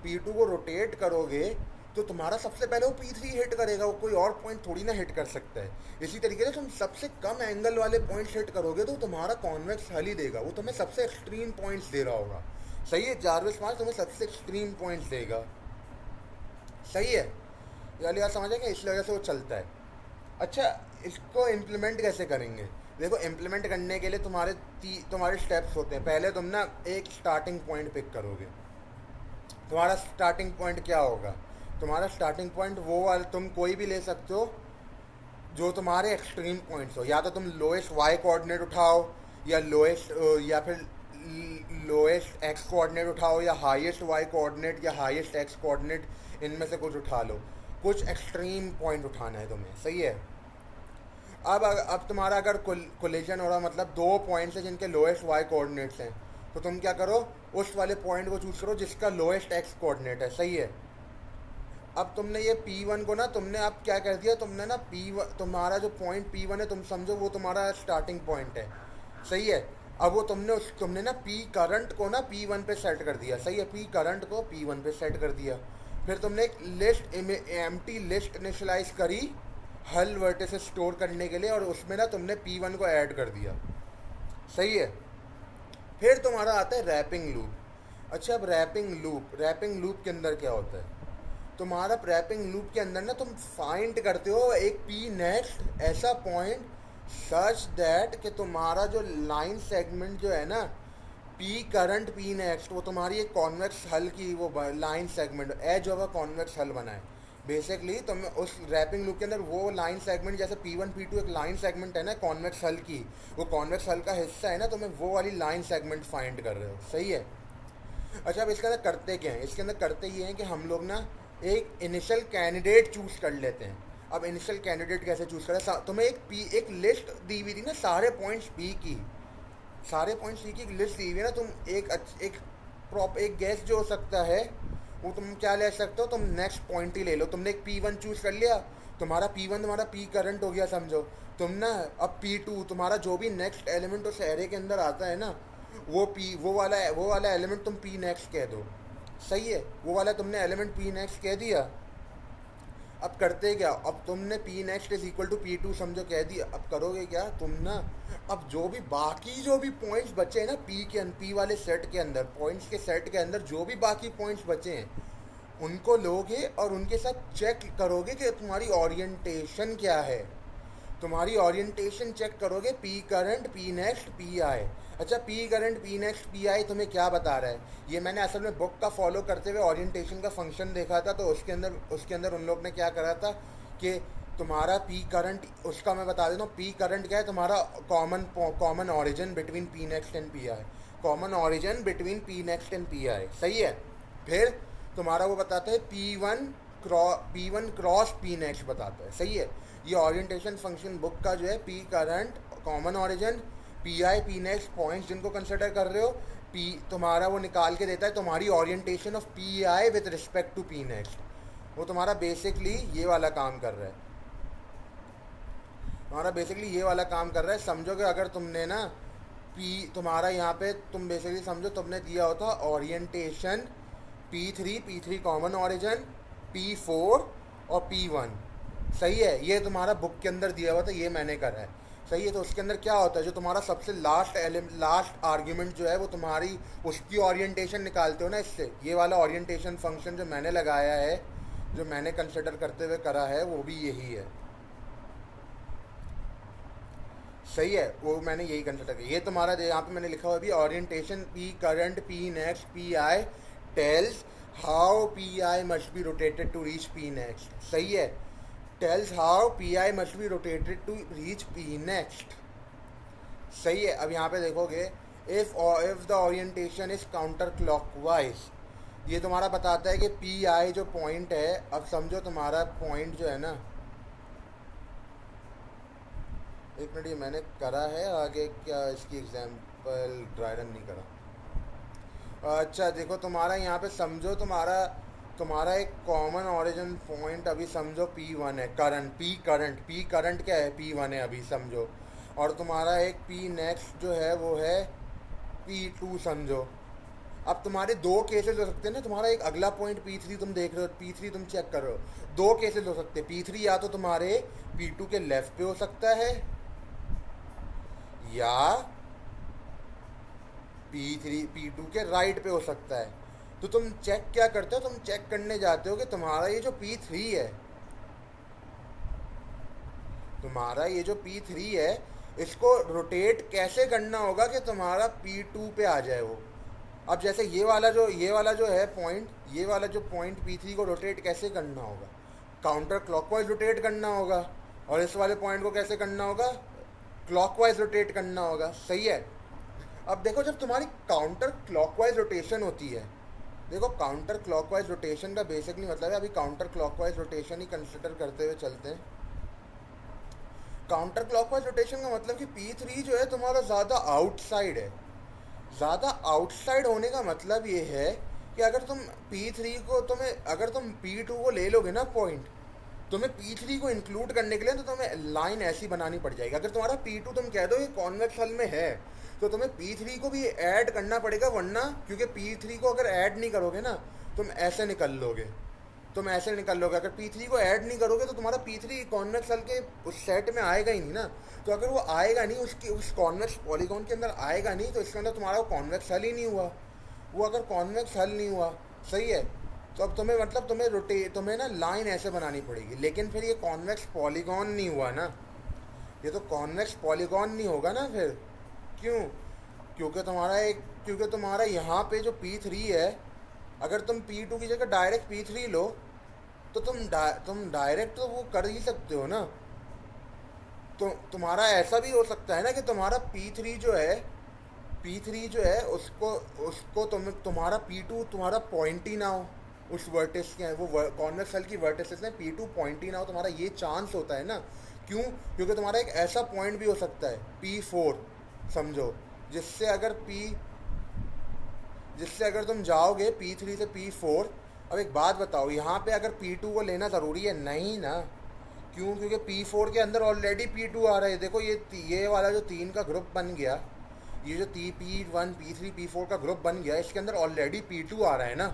P2 को रोटेट करोगे तो तुम्हारा सबसे पहले वो P3 हिट करेगा, वो कोई और पॉइंट थोड़ी ना हिट कर सकता है। इसी तरीके से तुम सबसे कम एंगल वाले पॉइंट्स हिट करोगे तो तुम्हारा कॉन्वेक्स हल ही देगा, वो तुम्हें सबसे एक्सट्रीम पॉइंट्स दे रहा होगा। सही है, जार्विस मार्च तुम्हें सबसे एक्सट्रीम पॉइंट्स देगा। सही है, ये वाली बात समझेंगे, इस वजह से वो चलता है। अच्छा, इसको इम्प्लीमेंट कैसे करेंगे? देखो, इम्प्लीमेंट करने के लिए तुम्हारे स्टेप्स होते हैं। पहले तुम ना एक स्टार्टिंग पॉइंट पिक करोगे। तुम्हारा स्टार्टिंग पॉइंट क्या होगा? तुम्हारा स्टार्टिंग पॉइंट वो वाला तुम कोई भी ले सकते हो जो तुम्हारे एक्सट्रीम पॉइंट्स हो। या तो तुम लोएस्ट वाई कोऑर्डिनेट उठाओ, या या फिर लोएस्ट एक्स कोऑर्डिनेट उठाओ, या हाईएस्ट वाई कोऑर्डिनेट, या हाईएस्ट एक्स कोऑर्डिनेट, इनमें से कुछ उठा लो। कुछ एक्सट्रीम पॉइंट उठाना है तुम्हें। सही है। अब तुम्हारा अगर कोलिजन हो रहा, मतलब दो पॉइंट्स हैं जिनके लोएस्ट वाई कोऑर्डिनेट्स हैं, तो तुम क्या करो, उस वाले पॉइंट को चूज करो जिसका लोएस्ट एक्स कोऑर्डिनेट है। सही है। अब तुमने ये P1 को ना, तुमने अब क्या कर दिया, तुमने ना तुम्हारा जो पॉइंट P1 है, तुम समझो वो तुम्हारा स्टार्टिंग पॉइंट है। सही है। अब वो तुमने ना P करंट को ना P1 पे सेट कर दिया। सही है, P करंट को P1 पे सेट कर दिया। फिर तुमने एक लिस्ट, एम्प्टी लिस्ट इनिशियलाइज करी हल वर्टिसेस स्टोर करने के लिए, और उसमें ना तुमने P1 को ऐड कर दिया। सही है। फिर तुम्हारा आता है रैपिंग लूप। अच्छा, अब रैपिंग लूप के अंदर क्या होता है? तुम्हारा रैपिंग लूप के अंदर ना तुम फाइंड करते हो एक P नेक्स्ट ऐसा पॉइंट सच दैट कि तुम्हारा जो लाइन सेगमेंट जो है ना P करंट P नेक्स्ट, वो तुम्हारी एक कॉन्वेक्स हल की वो line segment edge of a convex hull बनाए। बेसिकली तुम उस रैपिंग लूप के अंदर वो लाइन सेगमेंट, जैसे P1 P2 एक लाइन सेगमेंट है ना कॉन्वेक्स हल की, वो कॉन्वेक्स हल का हिस्सा है ना, तुम्हें वो वाली लाइन सेगमेंट फाइंड कर रहे हो। सही है। अच्छा, अब इसके अंदर करते क्या है? इसके अंदर करते ये हैं कि हम लोग ना एक इनिशियल कैंडिडेट चूज कर लेते हैं। अब इनिशियल कैंडिडेट कैसे चूज करें? तुम्हें एक लिस्ट दी हुई थी ना सारे पॉइंट्स P की, सारे पॉइंट्स P की एक लिस्ट दी हुई है ना। तुम एक गैस जो हो सकता है वो तुम क्या ले सकते हो, तुम नेक्स्ट पॉइंट ही ले लो। तुमने एक P1 चूज कर लिया, तुम्हारा P1 तुम्हारा P करंट हो गया समझो। तुम ना अब P2 तुम्हारा जो भी नेक्स्ट एलिमेंट उस एरे के अंदर आता है ना, वो वाला एलिमेंट तुम P नेक्स्ट कह दो। सही है, वो वाला तुमने एलिमेंट P नेक्स्ट कह दिया। अब करते क्या, अब तुमने P next is equal to P2 समझो कह दिया। अब करोगे क्या तुम ना, अब जो भी पॉइंट्स बचे हैं ना P वाले सेट के अंदर, पॉइंट्स के सेट के अंदर जो भी बाकी पॉइंट्स बचे हैं उनको लोगे और उनके साथ चेक करोगे कि तुम्हारी ओरिएंटेशन क्या है। तुम्हारी ओरिएंटेशन चेक करोगे P current P next P आई। अच्छा, P current P next P आई तुम्हें क्या बता रहा है? ये मैंने असल में बुक का फॉलो करते हुए ओरिएंटेशन का फंक्शन देखा था, तो उसके अंदर उन लोग ने क्या करा था कि तुम्हारा P करंट, उसका मैं बता देता हूँ। P करंट क्या है? तुम्हारा common origin between P next and P I, common origin between P next and P आई। सही है। फिर तुम्हारा वो बताता है P1 क्रॉस P नेक्स्ट बताता है। सही है। ये ओरिएंटेशन फंक्शन बुक का जो है, P current, common origin, P आई P नेक्स्ट पॉइंट्स जिनको कंसिडर कर रहे हो, P तुम्हारा वो निकाल के देता है तुम्हारी orientation of P i with respect to P next. वो तुम्हारा बेसिकली ये वाला काम कर रहा है। समझो कि अगर तुमने ना तुम्हारा यहाँ पे तुम बेसिकली समझो तुमने दिया होता orientation P3 common origin, P4 और P1। सही है, ये तुम्हारा बुक के अंदर दिया हुआ था, ये मैंने करा है। सही है। तो उसके अंदर क्या होता है, जो तुम्हारा सबसे लास्ट आर्ग्यूमेंट जो है वो तुम्हारी उसकी ओरिएंटेशन निकालते हो ना इससे। ये वाला ओरिएंटेशन फंक्शन जो मैंने लगाया है, जो मैंने कंसिडर करते हुए करा है, वो भी यही है। सही है, वो मैंने यही कंसिडर किया। ये तुम्हारा यहाँ पे मैंने लिखा हुआ भी orientation P current P next P i tells how P i must be rotated to reach P next. सही है, tells how Pi must be rotated to reach P next। सही है। अब यहाँ पे देखोगे if the orientation is counter clockwise, ये तुम्हारा बताता है कि Pi जो पॉइंट है, अब समझो तुम्हारा पॉइंट जो है ना, एक मिनट, ये मैंने करा है, आगे क्या इसकी एग्जाम्पल ड्राई रन नहीं करा। अच्छा देखो, तुम्हारा यहाँ पे समझो तुम्हारा एक कॉमन ऑरिजिन पॉइंट अभी समझो P1 है, P करंट क्या है? P1 है अभी समझो। और तुम्हारा एक पी नेक्स्ट जो है वो है P2 समझो। अब तुम्हारे दो केसेस हो सकते हैं ना, तुम्हारा एक अगला पॉइंट P3 तुम देख रहे हो, P3 तुम चेक कर रहे हो, दो केसेस हो सकते हैं। P3 या तो तुम्हारे P2 के लेफ्ट पे हो सकता है या P2 के राइट पे हो सकता है। तो तुम चेक क्या करते हो, तुम चेक करने जाते हो कि तुम्हारा ये जो P3 है, तुम्हारा ये जो P3 है, इसको रोटेट कैसे करना होगा कि तुम्हारा P2 पे आ जाए वो। अब जैसे ये वाला जो है पॉइंट, ये वाला जो पॉइंट P3 को रोटेट कैसे करना होगा, काउंटर क्लॉकवाइज रोटेट करना होगा, और इस वाले पॉइंट को कैसे करना होगा, क्लॉकवाइज रोटेट करना होगा। सही है। अब देखो जब तुम्हारी काउंटर क्लॉकवाइज रोटेशन होती है, देखो काउंटर क्लॉकवाइज रोटेशन का बेसिकली मतलब है, अभी काउंटर क्लॉकवाइज रोटेशन ही कंसिडर करते हुए चलते हैं। काउंटर क्लॉकवाइज रोटेशन का मतलब कि P3 जो है तुम्हारा ज़्यादा आउटसाइड है। ज़्यादा आउटसाइड होने का मतलब ये है कि अगर तुम P3 को अगर तुम P2 को ले लोगे ना पॉइंट, तुम्हें P3 को इंक्लूड करने के लिए तो तुम्हें लाइन ऐसी बनानी पड़ जाएगी। अगर तुम्हारा P2 तुम कह दो ये कॉन्वेक्स हल में है, तो तुम्हें P3 को भी ऐड करना पड़ेगा, वरना क्योंकि P3 को अगर ऐड नहीं करोगे ना, तुम ऐसे निकल लोगे। अगर P3 को ऐड नहीं करोगे तो तुम्हारा P3 कॉन्वेक्स हल के उस सेट में आएगा ही नहीं ना। तो अगर वो आएगा नहीं, उसकी उस कॉन्वेक्स पॉलीगॉन के अंदर आएगा नहीं, तो इसके अंदर तुम्हारा कॉन्वेक्स हल ही नहीं हुआ। वो अगर कॉन्वेक्स हल नहीं हुआ, सही है, तो अब तुम्हें ना लाइन ऐसे बनानी पड़ेगी। लेकिन फिर ये कॉन्वेक्स पॉलीगॉन नहीं हुआ ना, ये तो कॉन्वेक्स पॉलीगॉन नहीं होगा ना फिर। क्यों? क्योंकि तुम्हारा यहाँ पे जो P3 है, अगर तुम P2 की जगह डायरेक्ट P3 लो तो तुम डायरेक्ट तो वो कर ही सकते हो ना। तो तुम्हारा ऐसा भी हो सकता है ना कि तुम्हारा P3 जो है उसको तुम्हारा P2 तुम्हारा पॉइंट ही ना हो उस वर्टेक्स के, वो कॉन्वेक्स हल की वर्टेक्स में P2 पॉइंट ही ना हो। तुम्हारा ये चांस होता है ना। क्यों? क्योंकि तुम्हारा एक ऐसा पॉइंट भी हो सकता है P4 समझो, जिससे अगर तुम जाओगे P3 से P4। अब एक बात बताओ, यहाँ पे अगर P2 को लेना ज़रूरी है? नहीं ना। क्यों? क्योंकि P4 के अंदर ऑलरेडी P2 आ रहा है। देखो ये वाला जो 3 का ग्रुप बन गया, ये जो P1 P3 P4 का ग्रुप बन गया, इसके अंदर ऑलरेडी P2 आ रहा है ना।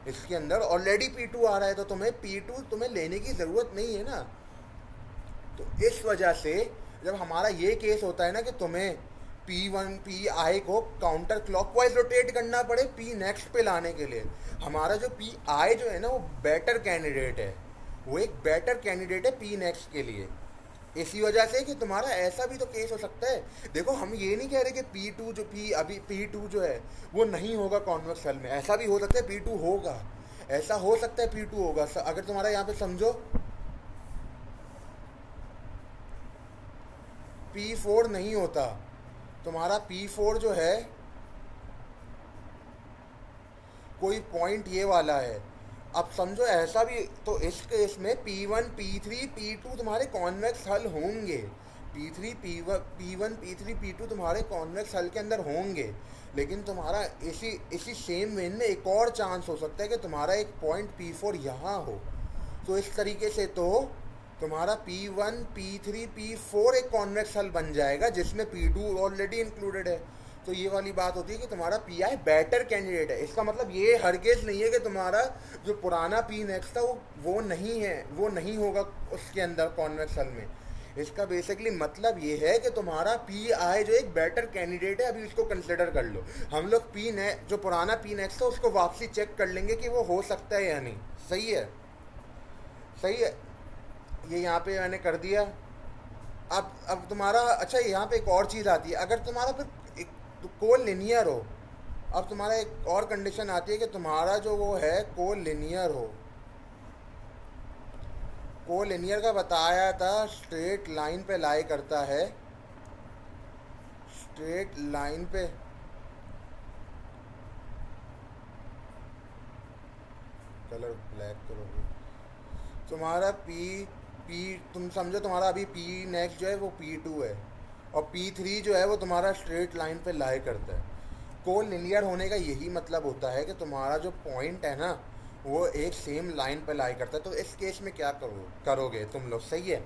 इसके अंदर ऑलरेडी P2 आ रहा है, तो तुम्हें P2 तुम्हें लेने की ज़रूरत नहीं है ना। तो इस वजह से जब हमारा ये केस होता है ना कि तुम्हें Pi को काउंटर क्लॉकवाइज रोटेट करना पड़े P नेक्स्ट पे लाने के लिए, हमारा जो Pi जो है ना वो बेटर कैंडिडेट है, वो एक बेटर कैंडिडेट है P नेक्स्ट के लिए। इसी वजह से कि तुम्हारा ऐसा भी तो केस हो सकता है। देखो हम ये नहीं कह रहे कि P2 जो है वो नहीं होगा कॉन्वेक्स हल में, ऐसा भी हो सकता है P2 होगा, ऐसा हो सकता है P2 होगा। अगर तुम्हारा यहाँ पे समझो P4 नहीं होता, तुम्हारा P4 जो है कोई पॉइंट ये वाला है। अब समझो ऐसा भी, तो इस केस में P1 P3 P2 तुम्हारे कॉन्वेक्स हल होंगे। P1 P3 P2 तुम्हारे कॉन्वेक्स हल के अंदर होंगे, लेकिन तुम्हारा इसी सेम वेन में एक और चांस हो सकता है कि तुम्हारा एक पॉइंट P4 यहाँ हो। तो इस तरीके से तो तुम्हारा P1 P3 P4 एक कॉन्वेक्स हल बन जाएगा जिसमें P2 ऑलरेडी इंक्लूडेड है। तो ये वाली बात होती है कि तुम्हारा Pi बेटर कैंडिडेट है। इसका मतलब ये हरगिज़ नहीं है कि तुम्हारा जो पुराना P नेक्स्ट था वो नहीं है, वो नहीं होगा उसके अंदर कॉन्वेक्स हल में। इसका बेसिकली मतलब ये है कि तुम्हारा Pi जो एक बेटर कैंडिडेट है, अभी इसको कंसिडर कर लो। हम लोग जो पुराना P नेक्स्ट था उसको वापसी चेक कर लेंगे कि वो हो सकता है या नहीं। सही है, सही है। ये यहाँ पे मैंने कर दिया। अब तुम्हारा अच्छा यहाँ पे एक और चीज़ आती है, अगर तुम्हारा फिर कोलिनियर हो। अब तुम्हारा एक और कंडीशन आती है कि तुम्हारा जो वो है कोलिनियर हो। कोलिनियर का बताया था स्ट्रेट लाइन पे लाई करता है, स्ट्रेट लाइन पे कलर ब्लैक करोगे तुम्हारा तुम समझो तुम्हारा अभी P नेक्स्ट जो है वो P2 है और P3 जो है वो तुम्हारा स्ट्रेट लाइन पे लाई करता है। कोलिनियर होने का यही मतलब होता है कि तुम्हारा जो पॉइंट है ना वो एक सेम लाइन पे लाई करता है। तो इस केस में क्या करोगे तुम लोग? सही है,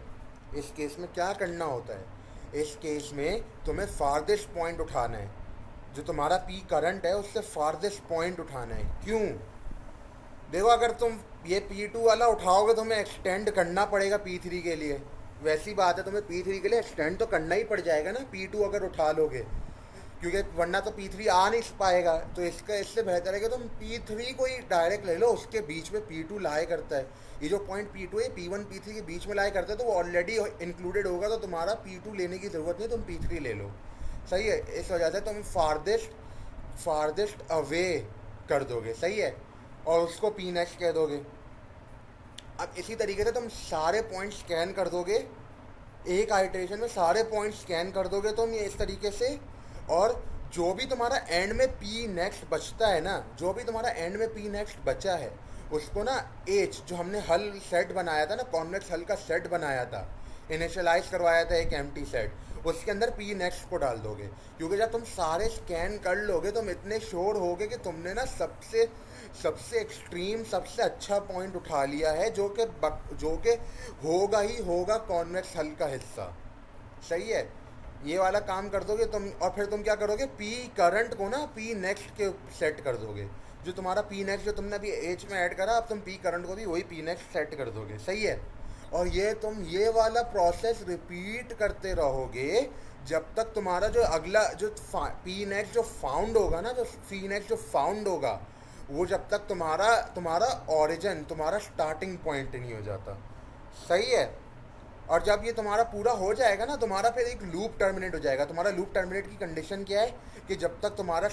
इस केस में क्या करना होता है इस केस में तुम्हें फारदेस्ट पॉइंट उठाना है, जो तुम्हारा पी करंट है उससे फारदेस्ट पॉइंट उठाना है। क्यों? देखो, अगर तुम ये P2 वाला उठाओगे तो तुम्हें एक्सटेंड करना पड़ेगा P3 के लिए। वैसी बात है, तुम्हें P3 के लिए एक्सटेंड तो करना ही पड़ जाएगा ना P2 अगर उठा लोगे, क्योंकि वरना तो P3 आ नहीं पाएगा। तो इससे बेहतर है कि तुम P3 को ही डायरेक्ट ले लो, उसके बीच में P2 लाए करता है। ये जो पॉइंट P2 है P1 P3 के बीच में लाए करता है, तो वो ऑलरेडी इंक्लूडेड होगा, तो तुम्हारा P2 लेने की ज़रूरत नहीं, तुम P3 ले लो। सही है, इस वजह से तुम फारदेस्ट अवे कर दोगे। सही है, और उसको P नेक्स्ट कह दोगे। अब इसी तरीके से तुम सारे पॉइंट स्कैन कर दोगे, एक आइटरेशन में सारे पॉइंट स्कैन कर दोगे तुम ये इस तरीके से। और जो भी तुम्हारा एंड में P नेक्स्ट बचता है ना, जो भी तुम्हारा एंड में P नेक्स्ट बचा है, उसको ना H जो हमने हल सेट बनाया था ना, कॉन्वेक्स हल का सेट बनाया था, इनिशियलाइज करवाया था एक एम्प्टी सेट, उसके अंदर P नेक्स्ट को डाल दोगे। क्योंकि जब तुम सारे स्कैन कर लोगे तुम इतने श्योर होगे कि तुमने ना सबसे एक्सट्रीम सबसे अच्छा पॉइंट उठा लिया है, जो कि होगा ही होगा कॉन्वेक्स हल का हिस्सा। सही है, ये वाला काम कर दोगे तुम। और फिर तुम क्या करोगे, P करंट को ना P नेक्स्ट के सेट कर दोगे। जो तुम्हारा P नेक्स्ट जो तुमने अभी H में ऐड करा, अब तुम P करंट को भी वही P नेक्स्ट सेट कर दोगे। सही है, और तुम ये वाला प्रोसेस रिपीट करते रहोगे जब तक तुम्हारा जो अगला जो P नेक्स्ट जो फाउंड होगा ना, जो P नेक्स्ट जो फाउंड होगा, वो जब तक तुम्हारा ओरिजिन, तुम्हारा स्टार्टिंग पॉइंट नहीं हो जाता। सही है, और जब ये तुम्हारा पूरा हो जाएगा ना, तुम्हारा फिर एक लूप टर्मिनेट हो जाएगा। तुम्हारा लूप टर्मिनेट की कंडीशन क्या है कि जब तक तुम्हारा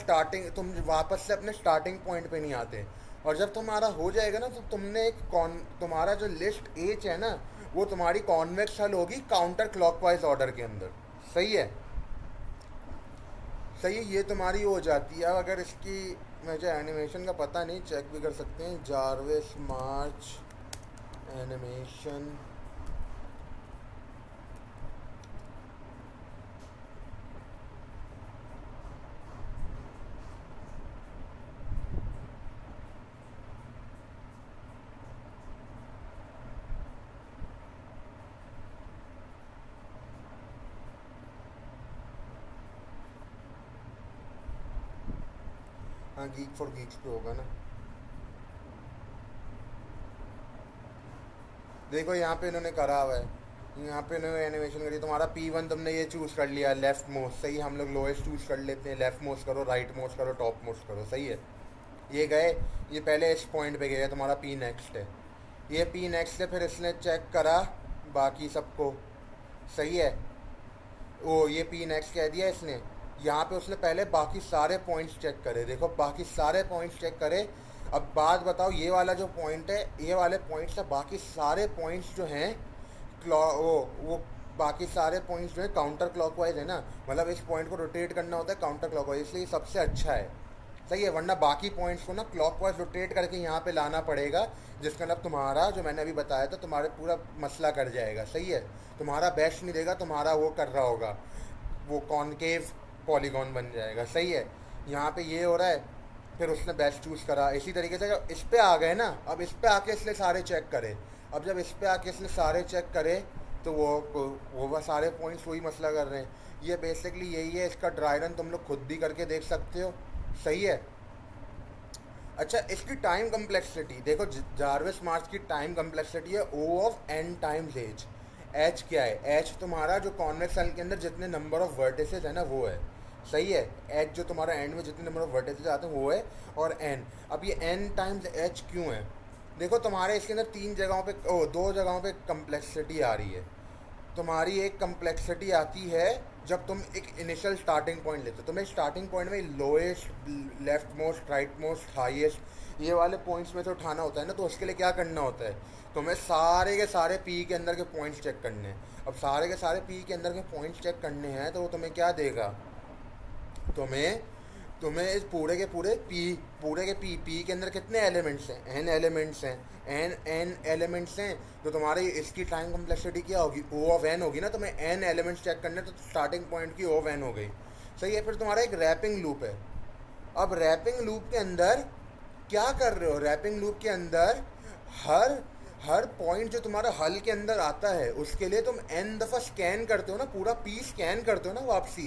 तुम वापस से अपने स्टार्टिंग पॉइंट पे नहीं आते। और जब तुम्हारा हो जाएगा ना, तो तुमने तुम्हारा जो लिस्ट H है ना, वो तुम्हारी कॉन्वेक्स हल होगी काउंटर क्लॉकवाइज ऑर्डर के अंदर। सही है, ये तुम्हारी हो जाती है। अब अगर इसकी मुझे एनिमेशन का पता नहीं, चेक भी कर सकते हैं, जार्विस मार्च एनिमेशन। हाँ, गीक फॉर गीक्स पे होगा ना। देखो यहाँ पे इन्होंने करा हुआ है, यहाँ पे इन्होंने एनिमेशन करी। तुम्हारा P1 तुमने ये चूज़ कर लिया लेफ्ट मोस्ट। सही, हम लोग लोएस्ट चूज़ कर लेते हैं, लेफ्ट मोस्ट करो, राइट मोस्ट करो, टॉप मोस्ट करो। सही है, ये गए, ये पहले इस पॉइंट पे गए, तुम्हारा P नेक्स्ट है, ये P नेक्स्ट है। फिर इसने चेक करा बाकी सबको। सही है, ओ ये P नेक्स्ट कह दिया इसने। यहाँ पे उसने पहले बाकी सारे पॉइंट्स चेक करे। देखो, बाकी सारे पॉइंट्स चेक करे। अब बात बताओ, ये वाला जो पॉइंट है, ये वाले पॉइंट्स से बाकी सारे पॉइंट्स जो हैं वो बाकी सारे पॉइंट्स जो है काउंटर क्लॉकवाइज है ना, मतलब इस पॉइंट को रोटेट करना होता है काउंटर क्लॉकवाइज, इसलिए सबसे अच्छा है। सही है, वरना बाकी पॉइंट्स को ना क्लॉकवाइज रोटेट करके यहाँ पे लाना पड़ेगा, जिसका मतलब तुम्हारा जो मैंने अभी बताया था, तुम्हारे पूरा मसला कर जाएगा। सही है, तुम्हारा बेस्ट नहीं देगा, तुम्हारा वो कर रहा होगा, वो कॉनकेव पॉलीगॉन बन जाएगा। सही है, यहाँ पे ये हो रहा है, फिर उसने बेस्ट चूज़ करा। इसी तरीके से जब इस पे आ गए ना, अब इस पे आके इसने सारे चेक करे। अब जब इस पे आके इसने सारे चेक करे, तो वो सारे पॉइंट्स वही मसला कर रहे हैं। ये बेसिकली यही है, इसका ड्राई रन तुम लोग खुद भी करके देख सकते हो। सही है, अच्छा, इसकी टाइम कम्प्लेक्सिटी देखो, जार्विस मार्च की टाइम कम्प्लेक्सिटी है O of n times H। H क्या है? H तुम्हारा जो कॉन्वेक्स हल के अंदर जितने नंबर ऑफ वर्टिसेस है ना, वो है। सही है, H जो तुम्हारा एंड में जितने नंबर ऑफ वर्टिसेस आते हैं वो है, और n। अब ये n टाइम्स H क्यों है? देखो, तुम्हारे इसके अंदर दो जगहों पे कम्प्लेक्सिटी आ रही है। तुम्हारी एक कम्प्लेक्सिटी आती है जब तुम एक इनिशियल स्टार्टिंग पॉइंट लेते हो। तुम्हें स्टार्टिंग पॉइंट में lowest, left most, right most, highest, ये वाले पॉइंट्स में से उठाना होता है ना। तो उसके लिए क्या करना होता है, तुम्हें सारे के सारे पी के अंदर के पॉइंट्स चेक करने हैं। अब सारे के सारे पी के अंदर के पॉइंट्स चेक करने हैं, तो वो तुम्हें क्या देगा, तुम्हें इस पूरे के पी के अंदर कितने एलिमेंट्स हैं? n एलिमेंट्स हैं, n एलिमेंट्स हैं। तो तुम्हारी इसकी टाइम कम्प्लेक्सिटी क्या होगी? O ऑफ n होगी ना। तुम्हें n एलिमेंट्स चेक करने, तो स्टार्टिंग पॉइंट की O ऑफ n हो गई। सही है, फिर तुम्हारा एक रैपिंग लूप है। अब रैपिंग लूप के अंदर क्या कर रहे हो? रैपिंग लूप के अंदर हर पॉइंट जो तुम्हारा हल के अंदर आता है उसके लिए तुम n दफ़ा स्कैन करते हो ना, पूरा पी स्कैन करते हो ना वापसी।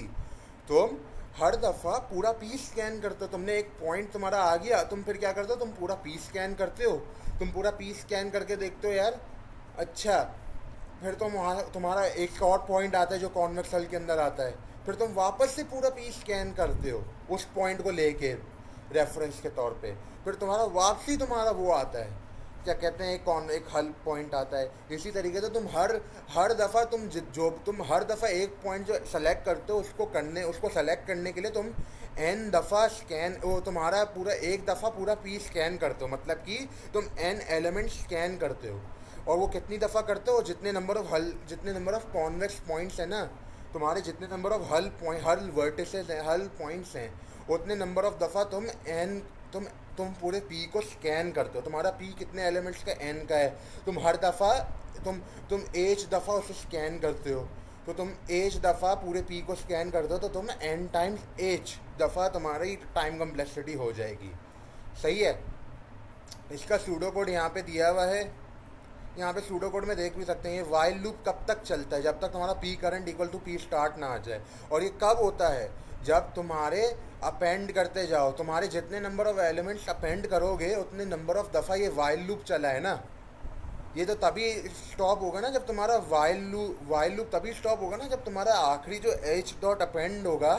तुम हर दफ़ा पूरा पी स्कैन करते हो। तुमने एक पॉइंट तुम्हारा आ गया, तुम फिर क्या करते हो, तुम पूरा पी स्कैन करते हो। तुम पूरा पी स्कैन करके देखते हो यार, अच्छा, फिर तुम वहाँ तुम्हारा एक और पॉइंट आता है जो कॉन्वेक्स हल के अंदर आता है, फिर तुम वापस से पूरा पी स्कैन करते हो उस पॉइंट को लेके रेफरेंस के तौर पे। फिर तुम्हारा वापसी तुम्हारा वो आता है, क्या कहते हैं, एक हल पॉइंट आता है। इसी तरीके से तुम हर दफ़ा तुम हर दफ़ा एक पॉइंट जो सेलेक्ट करते हो उसको सेलेक्ट करने के लिए तुम n दफ़ा स्कैन, वो तुम्हारा पूरा एक दफ़ा पूरा पी स्कैन करते हो, मतलब कि तुम n एलिमेंट स्कैन करते हो। और वो कितनी दफ़ा करते हो, जितने नंबर ऑफ कॉन्वेक्स पॉइंट्स है ना तुम्हारे, जितने नंबर ऑफ हल वर्टिसेस हैं, हल पॉइंट्स हैं, उतने नंबर ऑफ दफ़ा तुम पूरे पी को स्कैन करते हो। तुम्हारा पी कितने एलिमेंट्स का, n का है। तुम हर दफ़ा तुम h दफ़ा उसे स्कैन करते हो, तो तुम h दफ़ा पूरे पी को स्कैन करते हो, तो तुम n टाइम्स h दफ़ा तुम्हारी टाइम कम्प्लेक्सिटी हो जाएगी। सही है। इसका सूडो कोड यहाँ पे दिया हुआ है, यहाँ पे सूडो कोड में देख भी सकते हैं। ये वाइल लूप कब तक चलता है, जब तक तुम्हारा P current equal to P start ना आ जाए। और ये कब होता है, जब तुम्हारे अपेंड करते जाओ, तुम्हारे जितने नंबर ऑफ एलिमेंट्स अपेंड करोगे उतने नंबर ऑफ दफ़ा ये वाइल लूप चला है ना, ये तो तभी स्टॉप होगा ना जब तुम्हारा वाइल लूप तभी स्टॉप होगा ना जब तुम्हारा आखिरी जो एच डॉट अपेंड होगा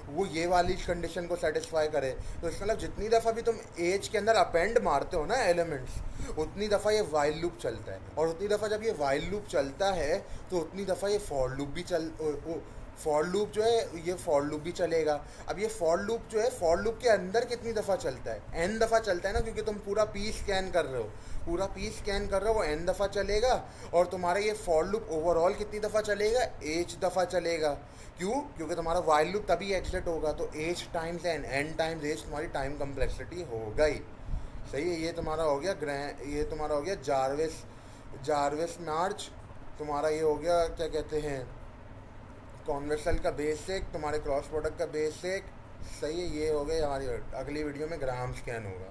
वो ये वाली कंडीशन को सेटिस्फाई करे। तो इसका मतलब जितनी दफ़ा भी तुम एज के अंदर अपेंड मारते हो ना एलिमेंट्स, उतनी दफ़ा ये वाइल लूप चलता है। और उतनी दफ़ा जब ये वाइल लूप चलता है तो उतनी दफ़ा ये फॉर लूप भी फॉर लूप जो है ये फॉर लूप भी चलेगा। अब ये फॉर लूप जो है, फॉर लूप के अंदर कितनी दफ़ा चलता है, n दफ़ा चलता है ना, क्योंकि तुम पूरा पी स्कैन कर रहे हो, वो n दफ़ा चलेगा। और तुम्हारा ये फॉर लूप ओवरऑल कितनी दफ़ा चलेगा, h दफ़ा चलेगा। क्यों, क्योंकि तुम्हारा वाइल लूप तभी एग्जिट होगा, तो h times n times h तुम्हारी टाइम कम्प्लेक्सिटी हो गई। सही है। ये तुम्हारा हो गया जारविस मार्च। तुम्हारा ये हो गया, क्या कहते हैं, कॉन्वेक्सल का बेसिक, तुम्हारे क्रॉस प्रोडक्ट का बेसिक। सही है। ये हो गया, हमारी अगली वीडियो में ग्राम स्कैन होगा।